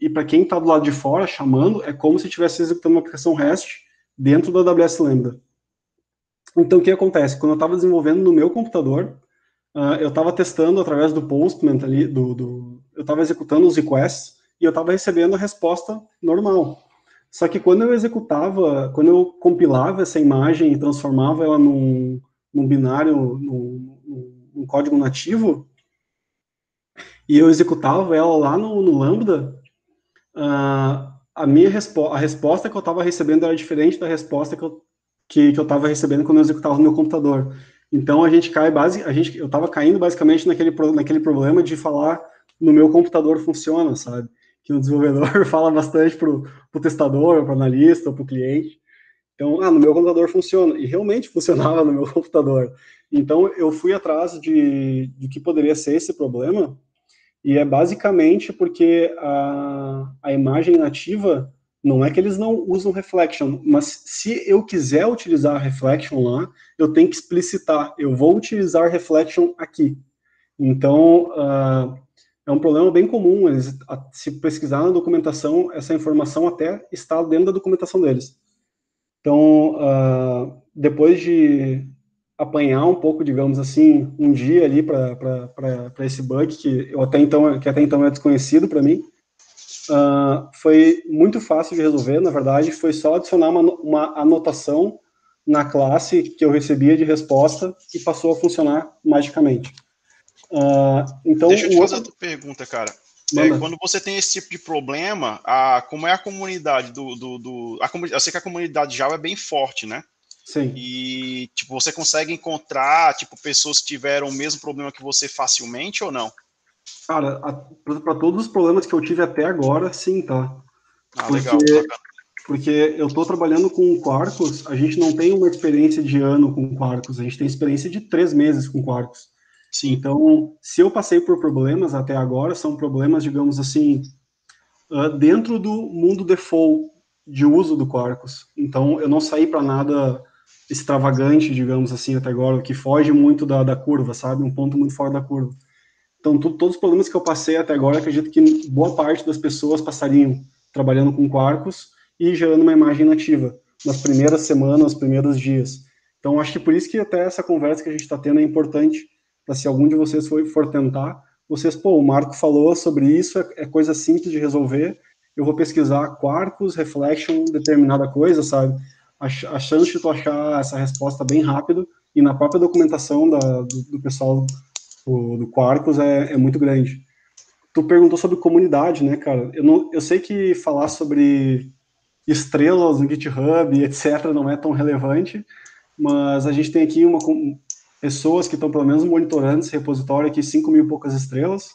E para quem está do lado de fora, chamando, é como se estivesse executando uma aplicação REST dentro do AWS Lambda. Então, o que acontece? Quando eu estava desenvolvendo no meu computador, eu estava testando através do Postman ali, eu estava executando os requests e eu estava recebendo a resposta normal. Só que quando eu compilava essa imagem e transformava ela num binário, num código nativo, e eu executava ela lá no Lambda, a resposta que eu estava recebendo era diferente da resposta que eu estava recebendo quando eu executava no meu computador. Então eu estava caindo basicamente naquele problema de falar no meu computador funciona, sabe? Que o desenvolvedor fala bastante pro testador, pro analista, ou pro cliente. Então, no meu computador funciona. E realmente funcionava no meu computador. Então eu fui atrás de que poderia ser esse problema, e é basicamente porque a imagem nativa, não é que eles não usam reflection, mas se eu quiser utilizar reflection lá, eu tenho que explicitar, eu vou utilizar reflection aqui. Então, é um problema bem comum, se pesquisar na documentação, essa informação até está dentro da documentação deles. Então, depois de apanhar um pouco, digamos assim, um dia ali para esse bug que até então é desconhecido para mim, foi muito fácil de resolver. Na verdade, foi só adicionar uma anotação na classe que eu recebia de resposta e passou a funcionar magicamente. Então, deixa eu te fazer outra pergunta, cara. Quando você tem esse tipo de problema, como é a comunidade eu sei que a comunidade Java é bem forte, né? Sim. E, tipo, você consegue encontrar, tipo, pessoas que tiveram o mesmo problema que você facilmente ou não? Cara, para todos os problemas que eu tive até agora, sim, tá? Legal. Porque eu estou trabalhando com Quarkus, a gente não tem uma experiência de ano com Quarkus, a gente tem experiência de 3 meses com Quarkus. Sim. Então, se eu passei por problemas até agora, são problemas, digamos assim, dentro do mundo default de uso do Quarkus. Então, eu não saí para nada extravagante, digamos assim, até agora, que foge muito da curva, sabe? Um ponto muito fora da curva. Então, todos os problemas que eu passei até agora, acredito que boa parte das pessoas passariam trabalhando com Quarkus e gerando uma imagem nativa nas primeiras semanas, nos primeiros dias. Então, acho que por isso que até essa conversa que a gente está tendo é importante, para se algum de vocês for tentar, o Marco falou sobre isso, é coisa simples de resolver, eu vou pesquisar Quarkus, Reflection, determinada coisa, sabe? A chance de tu achar essa resposta bem rápido, e na própria documentação do pessoal do Quarkus é muito grande. Tu perguntou sobre comunidade, né, cara? Eu sei que falar sobre estrelas no GitHub, etc., não é tão relevante, mas a gente tem aqui pessoas que estão pelo menos monitorando esse repositório aqui, 5.000 e poucas estrelas,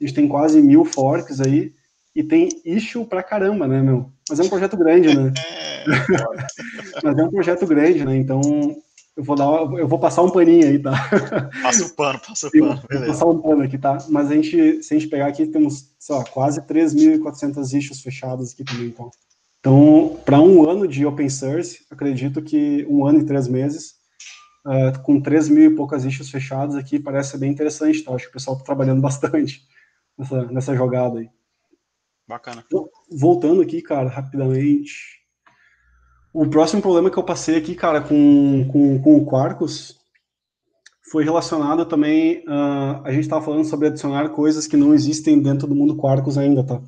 a gente tem quase 1.000 forks aí, e tem issue pra caramba, né, meu? Mas é um projeto grande, né? Mas é um projeto grande, né? Então, eu vou passar um paninho aí, tá? Passa o pano, beleza. Vou passar um pano aqui, tá? Mas se a gente pegar aqui, temos, sei lá, quase 3.400 issues fechados aqui também, então. Então, para um ano de open source, acredito que 1 ano e 3 meses, com 3.000 e poucas issues fechadas aqui, parece ser bem interessante, tá? Acho que o pessoal está trabalhando bastante nessa jogada aí. Bacana. Voltando aqui, cara, rapidamente. O próximo problema que eu passei aqui, cara, com o Quarkus, foi relacionado também, a gente estava falando sobre adicionar coisas que não existem dentro do mundo Quarkus ainda, tá?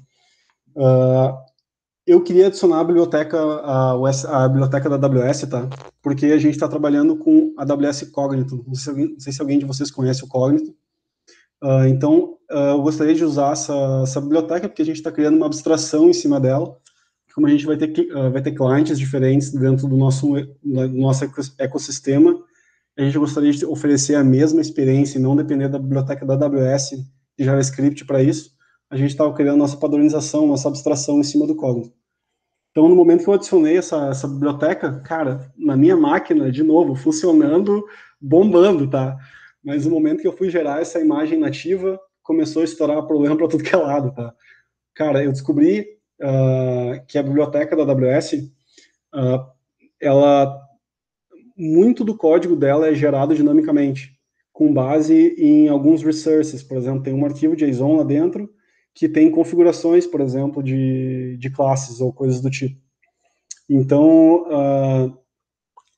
Eu queria adicionar a biblioteca da AWS, tá? Porque a gente está trabalhando com a AWS Cognito. Não sei se alguém de vocês conhece o Cognito. Então, eu gostaria de usar essa biblioteca, porque a gente está criando uma abstração em cima dela. Como a gente vai ter clientes diferentes dentro do nosso ecossistema, a gente gostaria de oferecer a mesma experiência e não depender da biblioteca da AWS JavaScript para isso, a gente estava criando nossa padronização, nossa abstração em cima do código. Então, no momento que eu adicionei essa biblioteca, cara, na minha máquina, de novo, funcionando, bombando, tá? Mas no momento que eu fui gerar essa imagem nativa, começou a estourar problema para tudo que é lado, tá? Cara, eu descobri que a biblioteca da AWS, muito do código dela é gerado dinamicamente, com base em alguns resources. Por exemplo, tem um arquivo JSON lá dentro que tem configurações, por exemplo, de classes ou coisas do tipo. Então,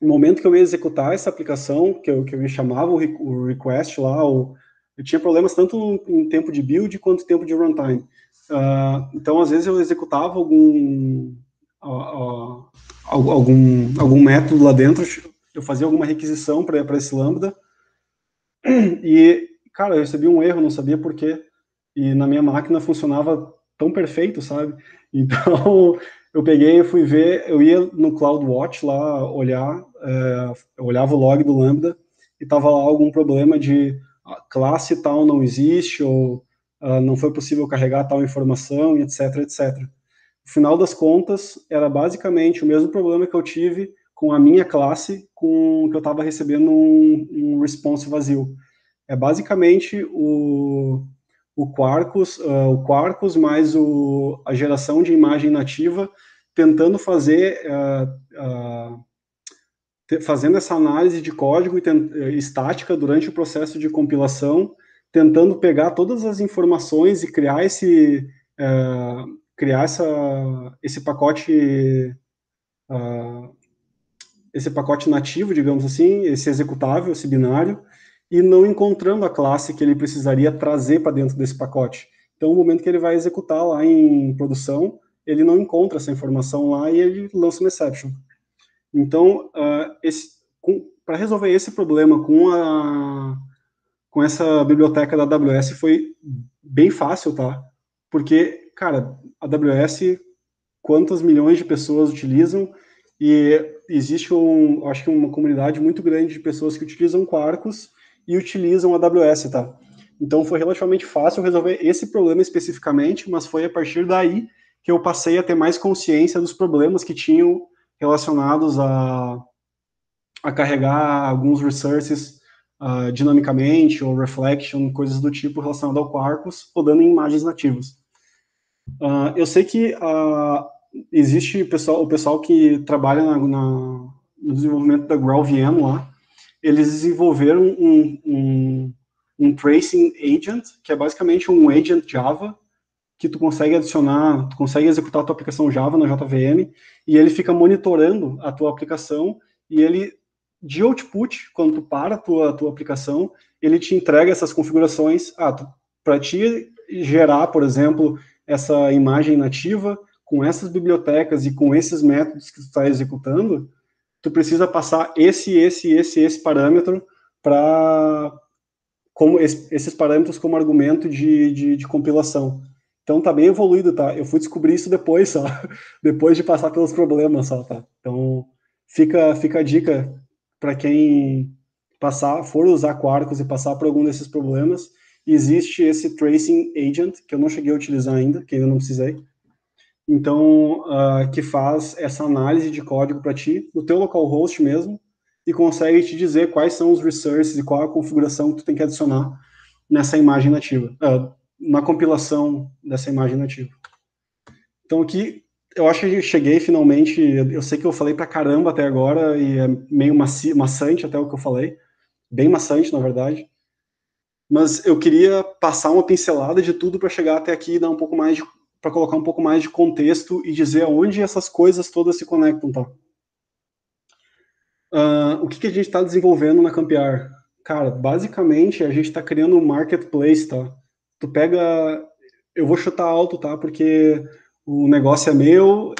no momento que eu ia executar essa aplicação, que eu chamava o request lá, eu tinha problemas tanto em tempo de build quanto tempo de runtime. Então, às vezes, eu executava algum método lá dentro, eu fazia alguma requisição para esse Lambda, e, cara, eu recebi um erro, não sabia por quê, e na minha máquina funcionava tão perfeito, sabe? Então, eu peguei e fui ver, eu ia no CloudWatch lá olhar, eu olhava o log do Lambda e tava lá algum problema de classe tal não existe, ou não foi possível carregar tal informação, etc, etc. No final das contas, era basicamente o mesmo problema que eu tive com a minha classe, com que eu estava recebendo um response vazio. É basicamente o Quarkus mais a geração de imagem nativa, tentando fazendo essa análise de código estática durante o processo de compilação, tentando pegar todas as informações e criar esse pacote nativo, digamos assim, esse executável, esse binário, e não encontrando a classe que ele precisaria trazer para dentro desse pacote. Então, no momento que ele vai executar lá em produção, ele não encontra essa informação lá e ele lança uma exception. Então, para resolver esse problema com essa biblioteca da AWS foi bem fácil, tá? Porque, cara, a AWS, quantas milhões de pessoas utilizam, e existe acho que uma comunidade muito grande de pessoas que utilizam Quarkus e utilizam a AWS, tá? Então foi relativamente fácil resolver esse problema especificamente, mas foi a partir daí que eu passei a ter mais consciência dos problemas que tinham relacionados a carregar alguns resources dinamicamente, ou reflection, coisas do tipo relacionado ao Quarkus, rodando em imagens nativas. Eu sei que existe o pessoal que trabalha no desenvolvimento da GraalVM lá, eles desenvolveram um tracing agent, que é basicamente um agent Java, que tu consegue adicionar, tu consegue executar a tua aplicação Java na JVM, e ele fica monitorando a tua aplicação, e ele, de output, quando tu para a tua aplicação, ele te entrega essas configurações, para te gerar, por exemplo, essa imagem nativa, com essas bibliotecas e com esses métodos que tu está executando, tu precisa passar esse parâmetro esses parâmetros como argumento de compilação. Então tá bem evoluído, tá? Eu fui descobrir isso depois só, depois de passar pelos problemas só, tá? Então fica a dica para quem for usar Quarkus e passar por algum desses problemas, existe esse tracing agent, que eu não cheguei a utilizar ainda, que ainda não precisei. Então, que faz essa análise de código para ti, no teu localhost mesmo, e consegue te dizer quais são os resources e qual a configuração que tu tem que adicionar nessa imagem nativa, na compilação dessa imagem nativa. Então aqui, eu acho que eu cheguei finalmente, eu sei que eu falei pra caramba até agora, e é meio maçante até o que eu falei, bem maçante, na verdade, mas eu queria passar uma pincelada de tudo para chegar até aqui e dar um pouco mais para colocar um pouco mais de contexto e dizer aonde essas coisas todas se conectam, tá? O que a gente está desenvolvendo na Campiar? Cara, basicamente a gente está criando um marketplace, tá? Tu pega, eu vou chutar alto, tá? Porque o negócio é meu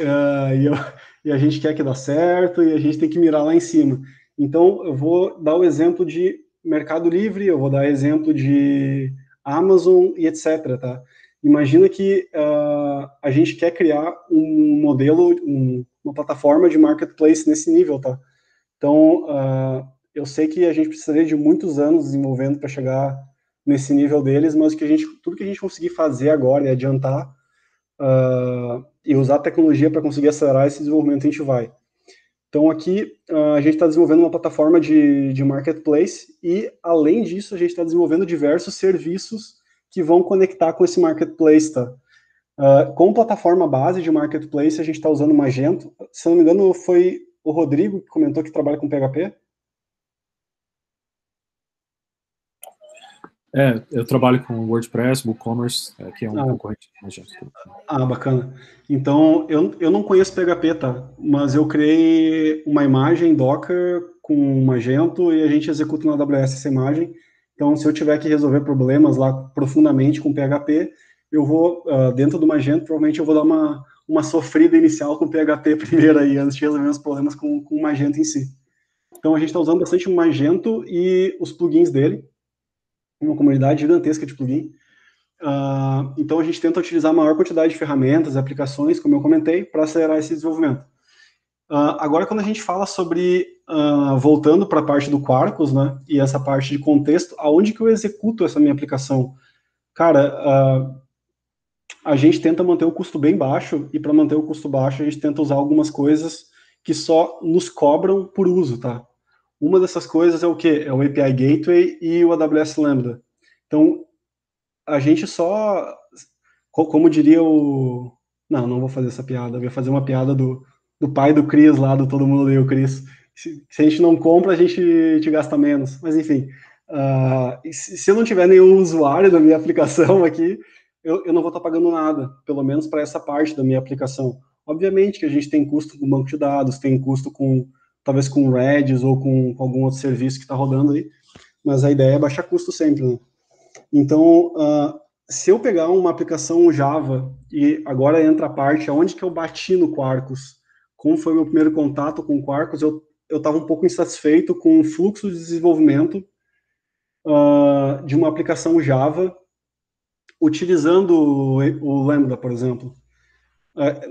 e a gente quer que dê certo e a gente tem que mirar lá em cima. Então, eu vou dar o exemplo de Mercado Livre, eu vou dar exemplo de Amazon e etc, tá? Imagina que a gente quer criar um modelo, uma plataforma de marketplace nesse nível, tá? Então, eu sei que a gente precisaria de muitos anos desenvolvendo para chegar nesse nível deles, mas tudo que a gente conseguir fazer agora e adiantar e usar a tecnologia para conseguir acelerar esse desenvolvimento, a gente vai. Então, aqui, a gente está desenvolvendo uma plataforma de marketplace e, além disso, a gente está desenvolvendo diversos serviços que vão conectar com esse marketplace, tá? Como plataforma base de marketplace, a gente está usando Magento. Se não me engano, foi o Rodrigo que comentou que trabalha com PHP. Eu trabalho com WordPress, WooCommerce, que é um concorrente do Magento. Bacana. Então, eu não conheço PHP, tá? Mas eu criei uma imagem Docker com Magento e a gente executa no AWS essa imagem. Então, se eu tiver que resolver problemas lá profundamente com PHP, eu vou, dentro do Magento, provavelmente eu vou dar uma sofrida inicial com PHP primeiro aí, antes de resolver os problemas com o Magento em si. Então, a gente está usando bastante o Magento e os plugins dele, uma comunidade gigantesca de plugin. Então, a gente tenta utilizar a maior quantidade de ferramentas, aplicações, como eu comentei, para acelerar esse desenvolvimento. Agora, quando a gente fala sobre, voltando para a parte do Quarkus, né, e essa parte de contexto, aonde que eu executo essa minha aplicação? Cara, a gente tenta manter o custo bem baixo, e para manter o custo baixo, a gente tenta usar algumas coisas que só nos cobram por uso, tá? Uma dessas coisas é o quê? É o API Gateway e o AWS Lambda. Então, a gente só, como diria o... Não vou fazer essa piada, eu ia fazer uma piada do pai do Cris lá, do Todo Mundo Odeia o Cris. Se a gente não compra, a gente te gasta menos. Mas, enfim, se eu não tiver nenhum usuário da minha aplicação aqui, eu não vou estar pagando nada, pelo menos para essa parte da minha aplicação. Obviamente que a gente tem custo com banco de dados, tem custo talvez com Redis ou com algum outro serviço que está rodando aí, mas a ideia é baixar custo sempre, né? Então, se eu pegar uma aplicação Java, e agora entra a parte onde que eu bati no Quarkus, como foi meu primeiro contato com o Quarkus, eu estava um pouco insatisfeito com o fluxo de desenvolvimento de uma aplicação Java, utilizando o Lambda, por exemplo.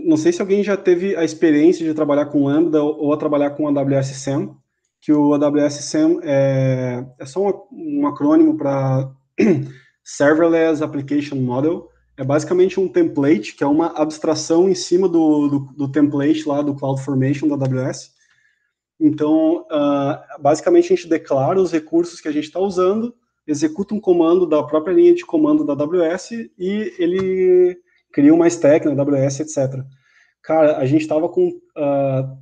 Não sei se alguém já teve a experiência de trabalhar com Lambda ou a trabalhar com AWS SAM, que o AWS SAM é só um acrônimo para Serverless Application Model. É basicamente um template, que é uma abstração em cima do template lá do CloudFormation da AWS. Então, basicamente a gente declara os recursos que a gente está usando, executa um comando da própria linha de comando da AWS e ele cria uma stack na AWS, etc. Cara, a gente estava com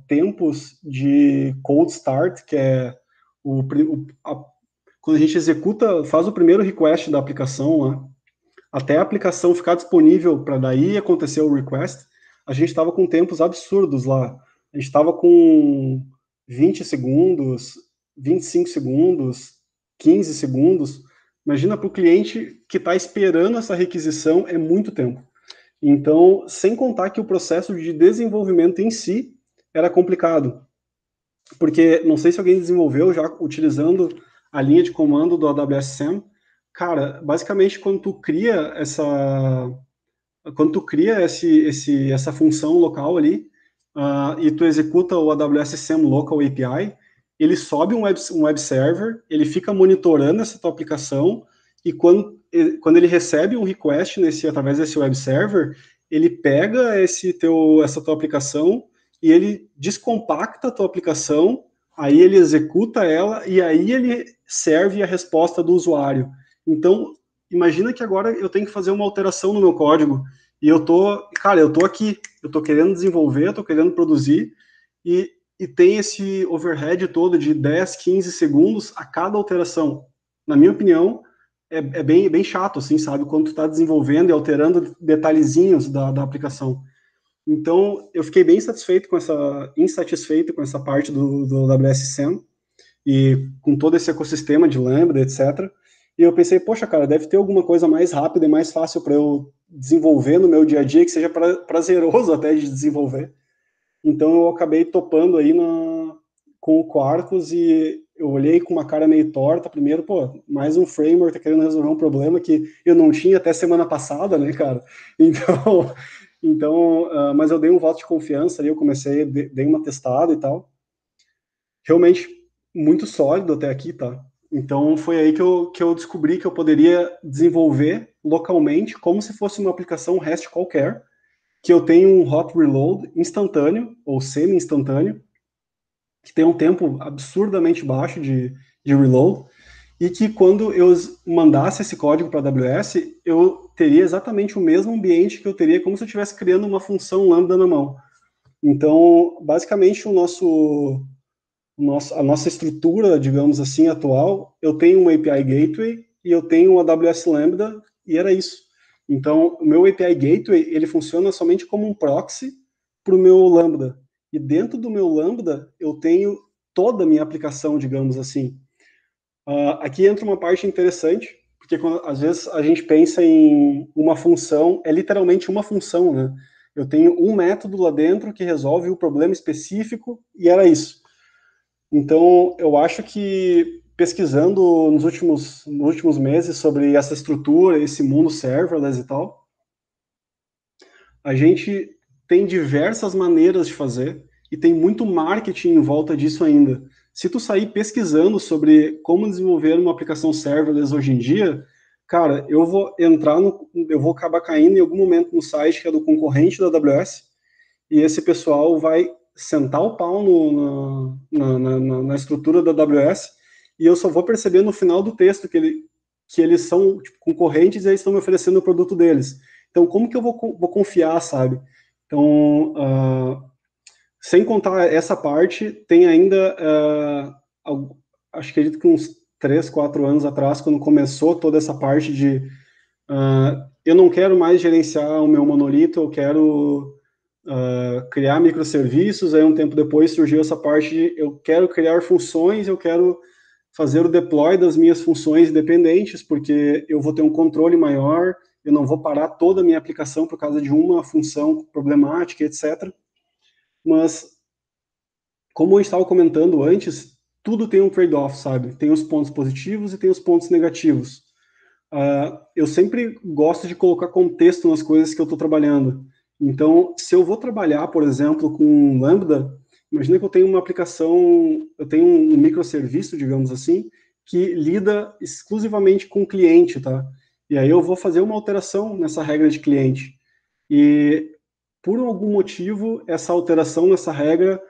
tempos de cold start, que é quando a gente faz o primeiro request da aplicação lá, até a aplicação ficar disponível para daí acontecer o request, a gente estava com tempos absurdos lá. A gente estava com 20 segundos, 25 segundos, 15 segundos. Imagina para o cliente que está esperando essa requisição, é muito tempo. Então, sem contar que o processo de desenvolvimento em si era complicado. Porque, não sei se alguém desenvolveu já utilizando a linha de comando do AWS SAM. Cara, basicamente, quando tu cria essa função local ali, e tu executa o AWS SAM Local API, ele sobe um web server, ele fica monitorando essa tua aplicação, e quando ele recebe um request através desse web server, ele pega essa tua aplicação e ele descompacta a tua aplicação, aí ele executa ela e aí ele serve a resposta do usuário. Então, imagina que agora eu tenho que fazer uma alteração no meu código e eu tô aqui, eu tô querendo desenvolver, eu tô querendo produzir e tem esse overhead todo de 10, 15 segundos a cada alteração. Na minha opinião, é bem chato, assim, sabe? Quando tu tá desenvolvendo e alterando detalhezinhos da aplicação. Então, eu fiquei bem insatisfeito com essa parte do AWS SAM e com todo esse ecossistema de Lambda, etc. E eu pensei, poxa, cara, deve ter alguma coisa mais rápida e mais fácil para eu desenvolver no meu dia a dia, que seja prazeroso até de desenvolver. Então, eu acabei topando aí com o Quarkus e eu olhei com uma cara meio torta primeiro, mais um framework tá querendo resolver um problema que eu não tinha até semana passada, né, cara? Então, mas eu dei um voto de confiança ali, eu comecei, dei uma testada e tal. Realmente, muito sólido até aqui, tá? Então, foi aí que eu descobri que eu poderia desenvolver localmente, como se fosse uma aplicação REST qualquer, que eu tenho um hot reload instantâneo, ou semi-instantâneo, que tem um tempo absurdamente baixo de reload, e que quando eu mandasse esse código para a AWS, eu teria exatamente o mesmo ambiente que eu teria como se eu estivesse criando uma função Lambda na mão. Então, basicamente, a nossa estrutura, digamos assim, atual, eu tenho um API Gateway e eu tenho um AWS Lambda, e era isso. Então, o meu API Gateway, ele funciona somente como um proxy para o meu Lambda. E dentro do meu Lambda, eu tenho toda a minha aplicação, digamos assim. Aqui entra uma parte interessante, porque às vezes a gente pensa em uma função, é literalmente uma função, né? Eu tenho um método lá dentro que resolve o problema específico, e era isso. Então, eu acho que pesquisando nos últimos meses sobre essa estrutura, esse mundo serverless e tal, a gente tem diversas maneiras de fazer e tem muito marketing em volta disso ainda. Se tu sair pesquisando sobre como desenvolver uma aplicação serverless hoje em dia, cara, eu vou acabar caindo em algum momento no site que é do concorrente da AWS, e esse pessoal vai sentar o pau na estrutura da AWS, e eu só vou perceber no final do texto que eles são tipo, concorrentes e eles estão me oferecendo o produto deles. Então, como que eu vou confiar, sabe? Então, sem contar essa parte, tem ainda, acho que acredito que uns 3, 4 anos atrás, quando começou toda essa parte de eu não quero mais gerenciar o meu monolito, eu quero criar microserviços, aí um tempo depois surgiu essa parte de eu quero criar funções, eu quero fazer o deploy das minhas funções independentes, porque eu vou ter um controle maior, eu não vou parar toda a minha aplicação por causa de uma função problemática, etc. Mas, como eu estava comentando antes, tudo tem um trade-off, sabe? Tem os pontos positivos e tem os pontos negativos. Eu sempre gosto de colocar contexto nas coisas que eu estou trabalhando. Então, se eu vou trabalhar, por exemplo, com Lambda, imagina que eu tenho uma aplicação, eu tenho um microserviço, digamos assim, que lida exclusivamente com o cliente, tá? E aí eu vou fazer uma alteração nessa regra de cliente. E, por algum motivo, essa alteração nessa regra,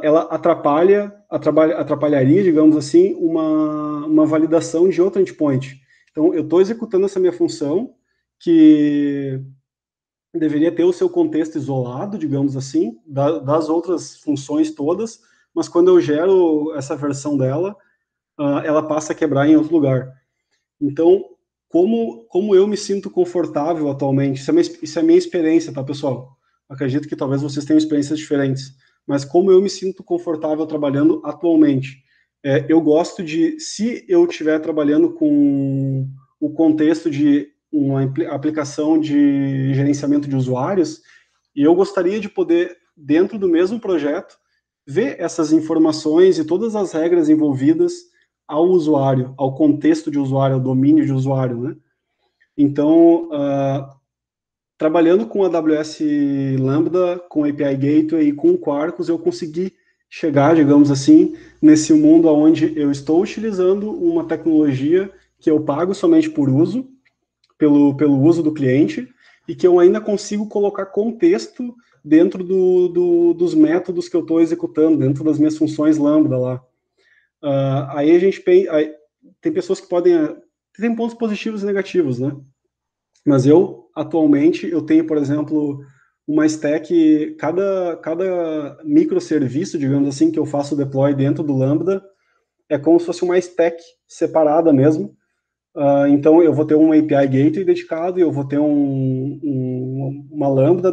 ela atrapalharia, digamos assim, uma validação de outro endpoint. Então, eu estou executando essa minha função, que deveria ter o seu contexto isolado, digamos assim, das outras funções todas, mas quando eu gero essa versão dela, ela passa a quebrar em outro lugar. Então, como eu me sinto confortável atualmente, isso é a minha experiência, tá, pessoal? Acredito que talvez vocês tenham experiências diferentes, mas como eu me sinto confortável trabalhando atualmente, eu gosto de, se eu estiver trabalhando com o contexto de uma aplicação de gerenciamento de usuários, e eu gostaria de poder, dentro do mesmo projeto, ver essas informações e todas as regras envolvidas ao usuário, ao contexto de usuário, ao domínio de usuário, né? Então, trabalhando com a AWS Lambda, com API Gateway e com o Quarkus, eu consegui chegar, digamos assim, nesse mundo onde eu estou utilizando uma tecnologia que eu pago somente por uso, pelo uso do cliente, e que eu ainda consigo colocar contexto dentro dos métodos que eu estou executando, dentro das minhas funções Lambda lá. Aí a gente tem pessoas que tem pontos positivos e negativos, né? Mas atualmente, eu tenho, por exemplo, uma stack, cada microserviço, digamos assim, que eu faço deploy dentro do Lambda, é como se fosse uma stack separada mesmo. Então, eu vou ter um API Gateway dedicado e eu vou ter um Lambda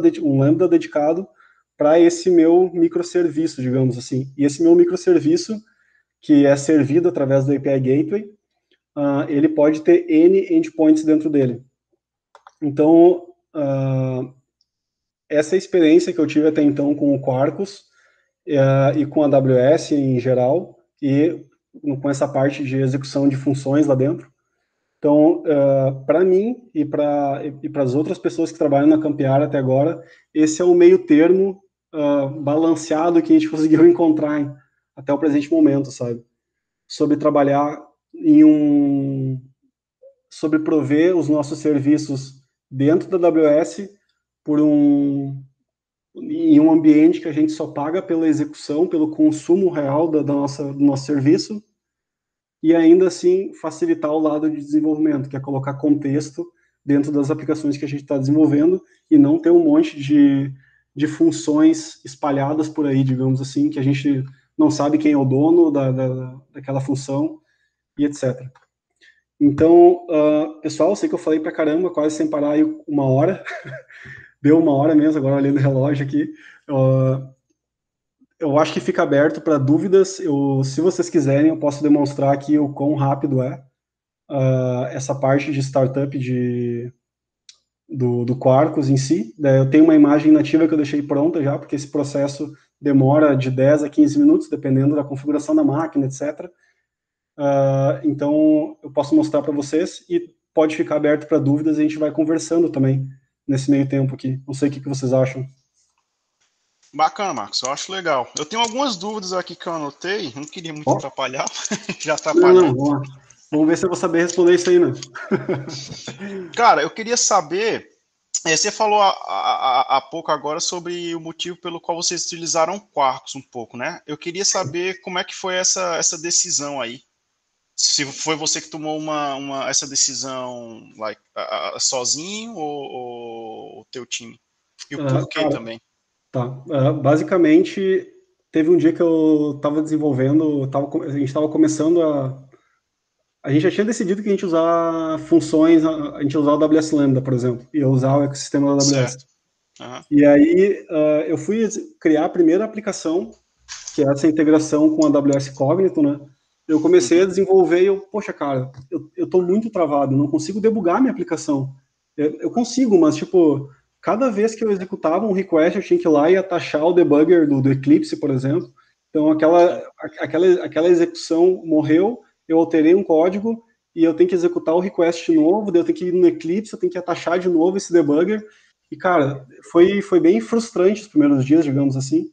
dedicado para esse meu microserviço, digamos assim. E esse meu microserviço, que é servido através do API Gateway, ele pode ter N endpoints dentro dele. Então, essa experiência que eu tive até então com o Quarkus e com a AWS em geral, e com essa parte de execução de funções lá dentro. Então, para mim e para as outras pessoas que trabalham na Campiara até agora, esse é o meio termo balanceado que a gente conseguiu encontrar até o presente momento, sabe? Sobre trabalhar sobre prover os nossos serviços dentro da AWS em um ambiente que a gente só paga pela execução, pelo consumo real do nosso serviço, e ainda assim facilitar o lado de desenvolvimento, que é colocar contexto dentro das aplicações que a gente está desenvolvendo e não ter um monte de funções espalhadas por aí, digamos assim, que a gente não sabe quem é o dono daquela função e etc. Então, pessoal, sei que eu falei pra caramba, quase sem parar aí 1 hora. Deu 1 hora mesmo, agora olhando o relógio aqui. Eu acho que fica aberto para dúvidas. Se vocês quiserem, eu posso demonstrar aqui o quão rápido é essa parte de startup do Quarkus em si. Eu tenho uma imagem nativa que eu deixei pronta já, porque esse processo demora de 10 a 15 minutos, dependendo da configuração da máquina, etc. Então, eu posso mostrar para vocês e pode ficar aberto para dúvidas e a gente vai conversando também nesse meio tempo aqui. Não sei o que vocês acham. Bacana, Marcos, eu acho legal. Eu tenho algumas dúvidas aqui que eu anotei, não queria muito atrapalhar, já atrapalhou. Não, vamos ver se eu vou saber responder isso aí, né? Cara, eu queria saber, você falou há pouco agora sobre o motivo pelo qual vocês utilizaram Quarkus um pouco, né? Eu queria saber como é que foi essa decisão aí. Se foi você que tomou essa decisão sozinho ou o teu time? E o porquê também? Tá. Basicamente, teve um dia que eu estava desenvolvendo, a gente estava começando a gente já tinha decidido que a gente ia usar funções, a gente ia usar o AWS Lambda, por exemplo, e ia usar o ecossistema da AWS. Certo. Uhum. E aí, eu fui criar a primeira aplicação, que é essa integração com a AWS Cognito, né? Eu comecei a desenvolver e poxa, cara, eu tô muito travado, não consigo debugar minha aplicação. Eu consigo, mas, tipo, cada vez que eu executava um request, eu tinha que ir lá e atachar o debugger do Eclipse, por exemplo. Então, aquela execução morreu, eu alterei um código e eu tenho que executar o request de novo, daí eu tenho que ir no Eclipse, eu tenho que atachar de novo esse debugger. E, cara, foi bem frustrante os primeiros dias, digamos assim.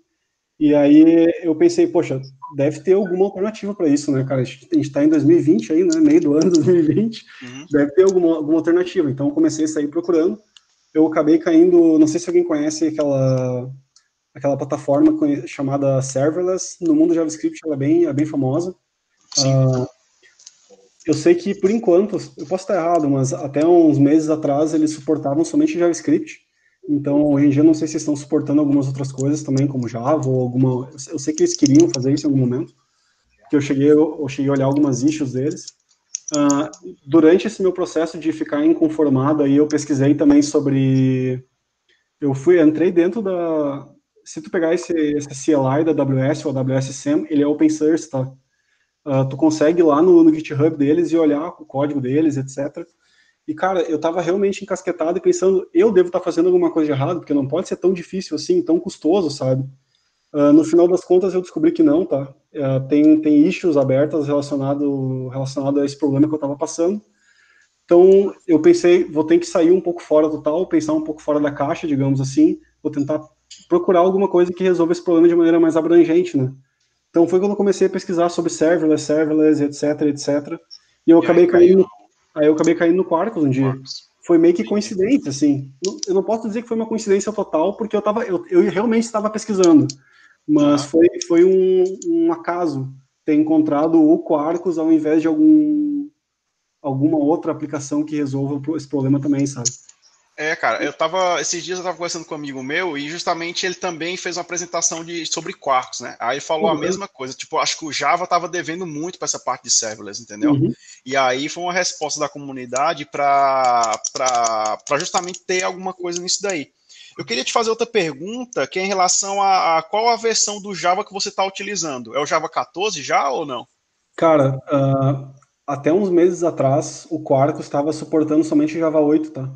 E aí eu pensei, poxa, deve ter alguma alternativa para isso, né, cara? A gente está em 2020 aí, né? Meio do ano 2020, deve ter alguma alternativa. Então eu comecei a sair procurando. Eu acabei caindo, não sei se alguém conhece aquela plataforma chamada Serverless. No mundo JavaScript ela é bem famosa. Eu sei que, por enquanto, eu posso estar errado, mas até uns meses atrás eles suportavam somente JavaScript. Então, hoje em dia, não sei se estão suportando algumas outras coisas também, como Java ou alguma... Eu sei que eles queriam fazer isso em algum momento, que eu cheguei a olhar algumas issues deles. Durante esse meu processo de ficar inconformado, aí eu pesquisei também sobre... Entrei dentro da... Se tu pegar esse CLI da AWS, ou AWS SAM, ele é open source, tá? Tu consegue ir lá no GitHub deles e olhar o código deles, etc. E, cara, eu tava realmente encasquetado e pensando, eu devo estar fazendo alguma coisa de errado, porque não pode ser tão difícil assim, tão custoso, sabe? No final das contas, eu descobri que não, tá? Tem issues abertas relacionado a esse problema que eu tava passando. Então, eu pensei, vou ter que sair um pouco fora do tal, pensar um pouco fora da caixa, digamos assim, vou tentar procurar alguma coisa que resolva esse problema de maneira mais abrangente, né? Então, foi quando eu comecei a pesquisar sobre serverless, etc. E eu acabei caindo... Aí eu acabei caindo no Quarkus um dia. Foi meio que coincidência, assim. Eu não posso dizer que foi uma coincidência total, porque eu realmente estava pesquisando. Mas foi um acaso ter encontrado o Quarkus ao invés de alguma outra aplicação que resolva esse problema também, sabe? Cara, esses dias eu tava conversando com um amigo meu e justamente ele também fez uma apresentação sobre Quarkus, né? Aí ele falou a mesma coisa, tipo, acho que o Java tava devendo muito para essa parte de serverless, entendeu? E aí foi uma resposta da comunidade para justamente ter alguma coisa nisso daí. Eu queria te fazer outra pergunta, que é em relação a qual a versão do Java que você está utilizando. É o Java 14 já ou não? Cara, até uns meses atrás, o Quarkus estava suportando somente Java 8, tá?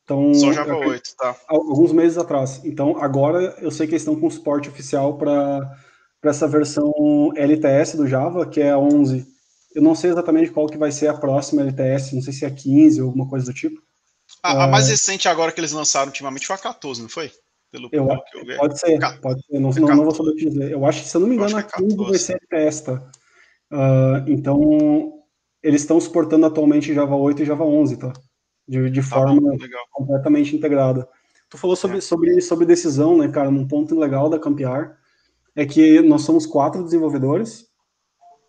Então, só Java 8, tá? Alguns meses atrás. Então, agora eu sei que eles estão com suporte oficial para essa versão LTS do Java, que é a 11. Eu não sei exatamente qual que vai ser a próxima LTS, não sei se é 15 ou alguma coisa do tipo. A mais recente agora que eles lançaram ultimamente foi a 14, não foi? Pelo que eu vi. Pode ser. Não vou saber te dizer. Eu acho que, se eu não me engano, a 15 vai ser LTS, tá? Então, eles estão suportando atualmente Java 8 e Java 11, tá? De forma completamente integrada. Tu falou sobre decisão, né, cara? Um ponto legal da Campiar é que nós somos 4 desenvolvedores,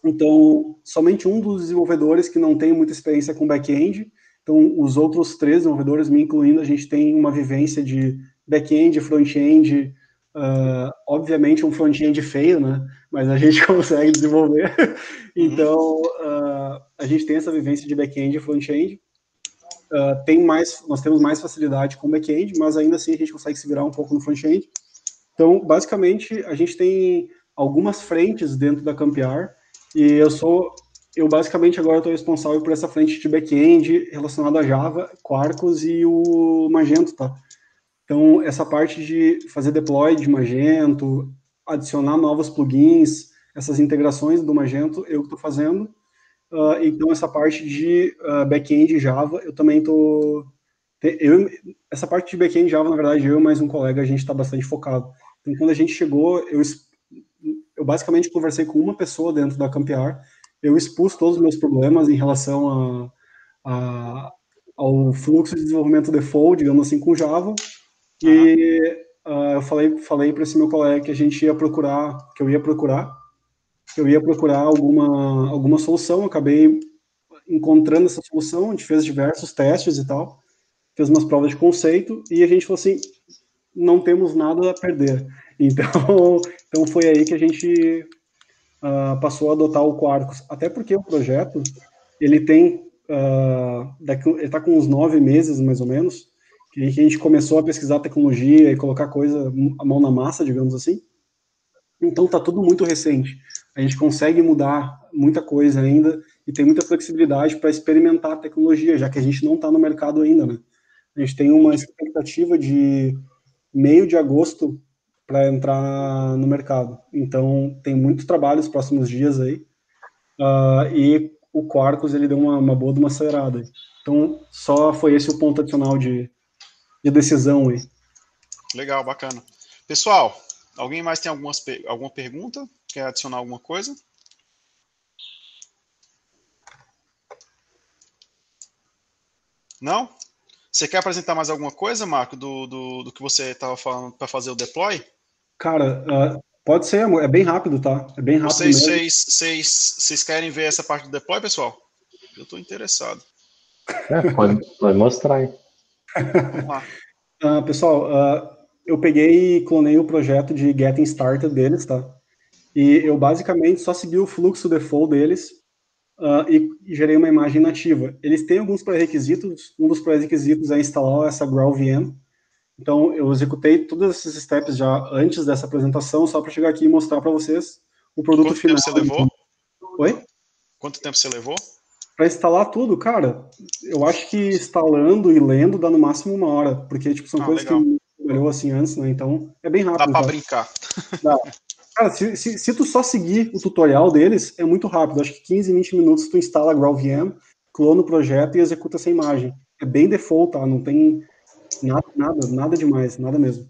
então somente um dos desenvolvedores que não tem muita experiência com back-end, então os outros 3 desenvolvedores, me incluindo, a gente tem uma vivência de back-end, front-end, obviamente um front-end feio, né? Mas a gente consegue desenvolver. Então, a gente tem essa vivência de back-end e front-end. Nós temos mais facilidade com back-end, mas ainda assim a gente consegue se virar um pouco no front-end. Então, basicamente, a gente tem algumas frentes dentro da Campiar, e eu basicamente agora estou responsável por essa frente de back-end relacionada a Java, Quarkus e o Magento, tá? Então, essa parte de fazer deploy de Magento, adicionar novos plugins, essas integrações do Magento, eu que estou fazendo. Então, essa parte de back-end Java, eu também estou... Essa parte de back-end Java, na verdade, eu e mais um colega, a gente está bastante focado. Então, quando a gente chegou, eu basicamente conversei com uma pessoa dentro da Campiar, eu expus todos os meus problemas em relação ao fluxo de desenvolvimento default, digamos assim, com Java, e eu falei para esse meu colega que eu ia procurar alguma solução, acabei encontrando essa solução, a gente fez diversos testes e tal, fez umas provas de conceito, e a gente falou assim, não temos nada a perder. Então foi aí que a gente passou a adotar o Quarkus, até porque o projeto, ele está com uns 9 meses, mais ou menos, que a gente começou a pesquisar tecnologia e colocar a mão na massa, digamos assim. Então está tudo muito recente. A gente consegue mudar muita coisa ainda e tem muita flexibilidade para experimentar a tecnologia, já que a gente não está no mercado ainda, né? A gente tem uma expectativa de meio de agosto para entrar no mercado. Então, tem muito trabalho nos próximos dias aí. E o Quarkus, ele deu uma boa de uma acelerada. Então, só foi esse o ponto adicional de decisão aí. Legal, bacana. Pessoal, alguém mais tem alguma pergunta? Quer adicionar alguma coisa? Não? Você quer apresentar mais alguma coisa, Marco, do que você estava falando para fazer o deploy? Cara, pode ser, amor. É bem rápido, tá? É bem rápido mesmo. Vocês querem ver essa parte do deploy, pessoal? Eu estou interessado. Pode mostrar aí. Vamos lá. Pessoal, eu peguei e clonei o projeto de Getting Started deles, tá? E eu basicamente só segui o fluxo default deles e gerei uma imagem nativa. Eles têm alguns pré-requisitos. Um dos pré-requisitos é instalar essa GraalVM. Então, eu executei todos esses steps já antes dessa apresentação, só para chegar aqui e mostrar para vocês o produto final. Quanto tempo você levou? Oi? Quanto tempo você levou? Para instalar tudo, cara, eu acho que instalando e lendo dá no máximo 1 hora, porque tipo, são coisas legal. que não trabalhou assim antes, né? Então, é bem rápido. Dá para brincar. Dá. Cara, se tu só seguir o tutorial deles, é muito rápido. Acho que 15, 20 minutos tu instala a GraalVM, clona o projeto e executa essa imagem. É bem default, tá? Não tem nada demais, nada mesmo.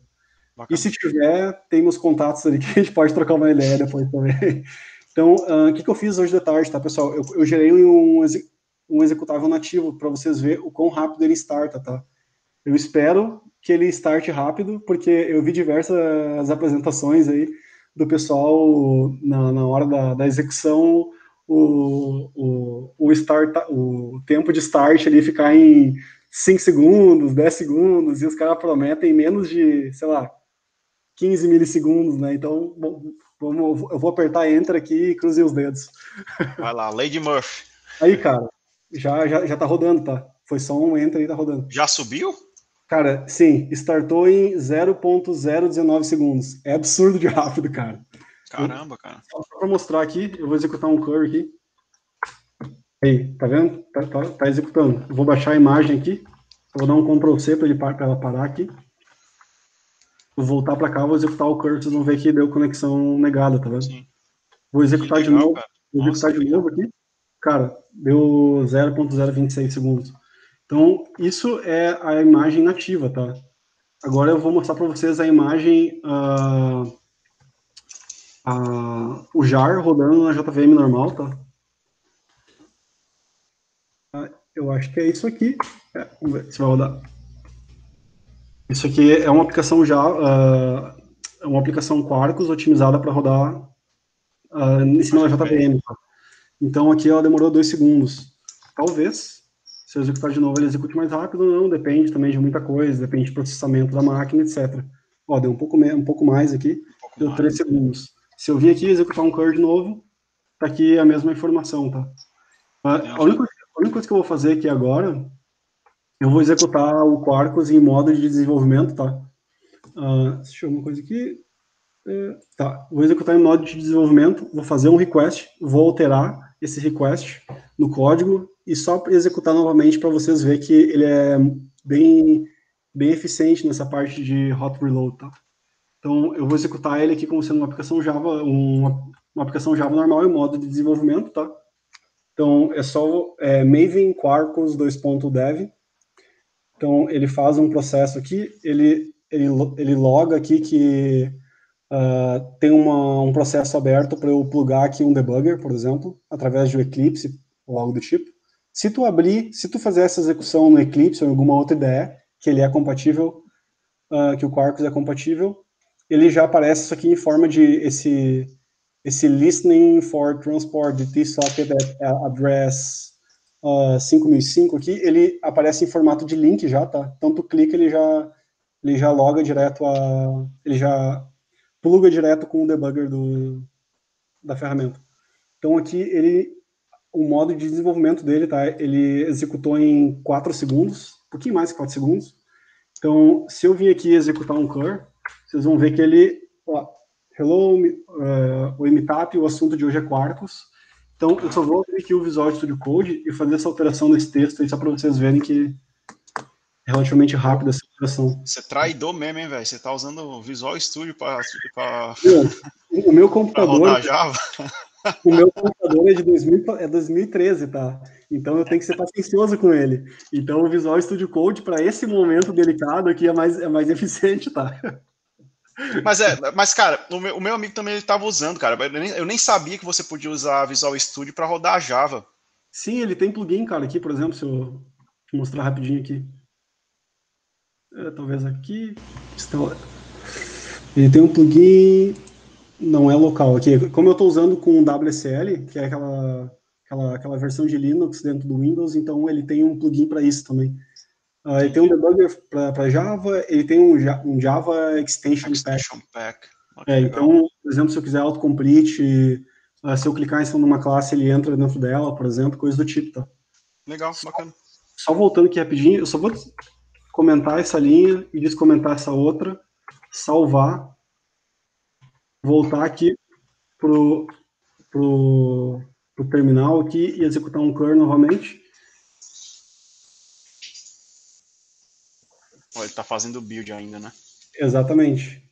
Bacana. E se tiver, tem meus contatos ali que a gente pode trocar uma ideia depois também. Então, o que eu fiz hoje de tarde, tá, pessoal? Eu gerei um executável nativo para vocês verem o quão rápido ele starta, tá? Eu espero que ele starte rápido, porque eu vi diversas apresentações aí do pessoal na hora da execução, o tempo de start ali ficar em 5 segundos, 10 segundos, e os caras prometem menos de, sei lá, 15 milissegundos, né? Então, eu vou apertar Enter aqui e cruzei os dedos. Vai lá, Lady Murphy. Aí, cara, já tá rodando, tá? Foi só um Enter e tá rodando. Já subiu? Cara, sim, startou em 0.019 segundos. É absurdo de rápido, cara. Caramba, cara. Só pra mostrar aqui, eu vou executar um curry aqui. Aí, tá vendo? Tá executando. Eu vou baixar a imagem aqui. Eu vou dar um Ctrl+C pra ela parar aqui. Vou voltar pra cá, vou executar o curry, vocês vão ver que deu conexão negada, tá vendo? Sim. Vou executar de novo. Cara. Vou executar de novo aqui. Cara, deu 0.026 segundos. Então, isso é a imagem nativa, tá? Agora eu vou mostrar para vocês a imagem, o jar rodando na JVM normal, tá? Eu acho que é isso aqui. Vamos ver se vai rodar. Isso aqui é uma aplicação é uma aplicação Quarkus otimizada para rodar em cima da JVM. Tá? Então aqui ela demorou 2 segundos. Talvez, se eu executar de novo, ele execute mais rápido ou não, depende também de muita coisa, depende do processamento da máquina, etc. Ó, deu um pouco mais aqui, deu 3 segundos. Se eu vir aqui executar um curl de novo, tá aqui a mesma informação, tá? A única coisa que eu vou fazer aqui agora, eu vou executar o Quarkus em modo de desenvolvimento, tá? Deixa eu ver uma coisa aqui. Tá, vou executar em modo de desenvolvimento, vou fazer um request, vou alterar esse request no código e só executar novamente para vocês verem que ele é bem eficiente nessa parte de hot reload, tá? Então, eu vou executar ele aqui como sendo uma aplicação Java, uma aplicação Java normal em modo de desenvolvimento, tá? Então, é só Maven Quarkus 2.dev. Então, ele faz um processo aqui, ele loga aqui que tem um processo aberto para eu plugar aqui um debugger, por exemplo, através de um Eclipse ou algo do tipo. Se tu fazer essa execução no Eclipse ou em alguma outra IDE, que ele é compatível, que o Quarkus é compatível, ele já aparece isso aqui em forma de esse listening for transport de tsocket address 5005 aqui, ele aparece em formato de link já, tá? Então tu clica, ele já loga direto ele já pluga direto com o debugger da ferramenta. Então aqui o modo de desenvolvimento dele, tá? Ele executou em 4 segundos, um pouquinho mais que 4 segundos. Então, se eu vir aqui executar um curl, vocês vão ver que ele, hello, o Meetup, o assunto de hoje é Quarkus. Então, eu só vou abrir aqui o Visual Studio Code e fazer essa alteração nesse texto aí, só para vocês verem que é relativamente rápida essa alteração. Você é traidor mesmo, hein, velho? Você tá usando o Visual Studio para o meu computador rodar Java? O meu computador é 2013, tá? Então eu tenho que ser paciencioso com ele. Então o Visual Studio Code, para esse momento delicado aqui, é mais eficiente, tá? Mas cara, o meu amigo também estava usando, cara. Eu nem sabia que você podia usar Visual Studio para rodar Java. Sim, ele tem plugin, cara, aqui, por exemplo, se eu te mostrar rapidinho aqui. Talvez aqui. Ele tem um plugin, não é local aqui. Como eu estou usando com WSL, que é aquela versão de Linux dentro do Windows, então ele tem um plugin para isso também. Ele tem um debugger para Java, ele tem um Java Extension Pack. Então, por exemplo, se eu quiser autocomplete, se eu clicar em cima de uma classe, ele entra dentro dela, por exemplo, coisa do tipo, tá? Legal, bacana. Só voltando aqui rapidinho, eu só vou comentar essa linha e descomentar essa outra, salvar, voltar aqui pro terminal aqui e executar um curl novamente. Ele está fazendo o build ainda, né? Exatamente.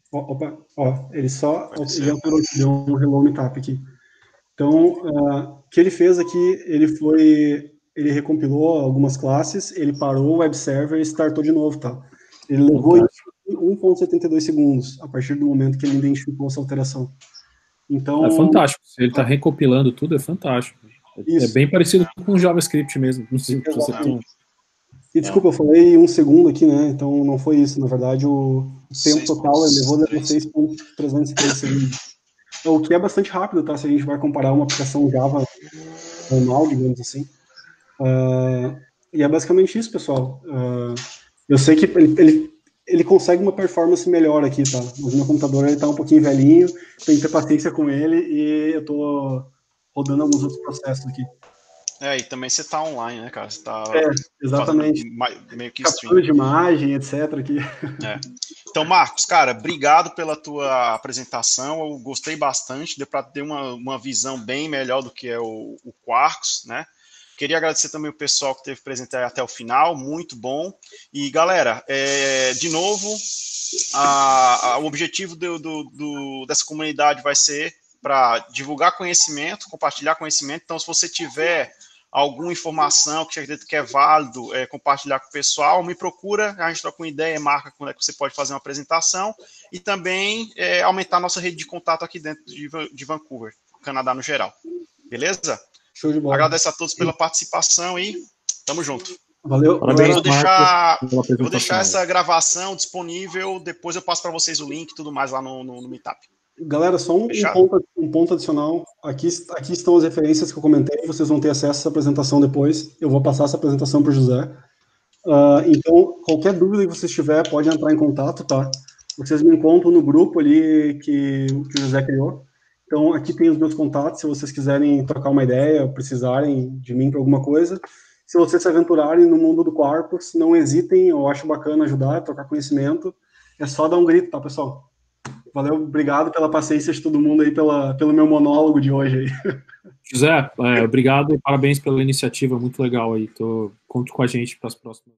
Ele alterou, deu um hello meetup aqui. Então, o que ele fez aqui, ele recompilou algumas classes, ele parou o web server e startou de novo, tá? Ele levou 1,72 segundos, a partir do momento que ele identificou essa alteração. Então, é fantástico. Se ele está recompilando tudo, é fantástico. Isso. É bem parecido com o JavaScript mesmo. Não sei se você tem... E desculpa, eu falei 1 segundo aqui, né? Então não foi isso. Na verdade, o tempo total ele levou 6,303 segundos. O que é bastante rápido, tá? Se a gente vai comparar uma aplicação Java normal, digamos assim. E é basicamente isso, pessoal. Eu sei que ele consegue uma performance melhor aqui, tá? Mas meu computador ele tá um pouquinho velhinho, tem que ter paciência com ele e eu tô rodando alguns outros processos aqui. E também você tá online, né, cara? Você tá exatamente. Meio que captura de imagem, etc. Aqui. Então, Marcos, cara, obrigado pela tua apresentação. Eu gostei bastante, deu para ter uma visão bem melhor do que é o Quarkus, né? Queria agradecer também o pessoal que teve presente até o final, muito bom. E, galera, de novo, o objetivo dessa comunidade vai ser para divulgar conhecimento, compartilhar conhecimento. Então, se você tiver alguma informação que você acredita que é válido compartilhar com o pessoal, me procura, a gente troca uma ideia, marca quando é que você pode fazer uma apresentação e também aumentar a nossa rede de contato aqui dentro de Vancouver, Canadá no geral. Beleza? Show de bola. Agradeço a todos pela participação e Tamo junto. Valeu. Parabéns, Eu vou deixar essa gravação disponível, depois eu passo para vocês o link e tudo mais lá no Meetup. Galera, só um ponto adicional. Aqui estão as referências que eu comentei, vocês vão ter acesso a essa apresentação depois. Eu vou passar essa apresentação para o José. Então, qualquer dúvida que vocês tiverem, pode entrar em contato, tá? Vocês me encontram no grupo ali que o José criou. Então, aqui tem os meus contatos, se vocês quiserem trocar uma ideia, precisarem de mim para alguma coisa. Se vocês se aventurarem no mundo do Quarkus, não hesitem, eu acho bacana ajudar, trocar conhecimento. É só dar um grito, tá, pessoal? Valeu, obrigado pela paciência de todo mundo aí, pelo meu monólogo de hoje aí. José, obrigado e parabéns pela iniciativa, muito legal aí. Conte com a gente para as próximas.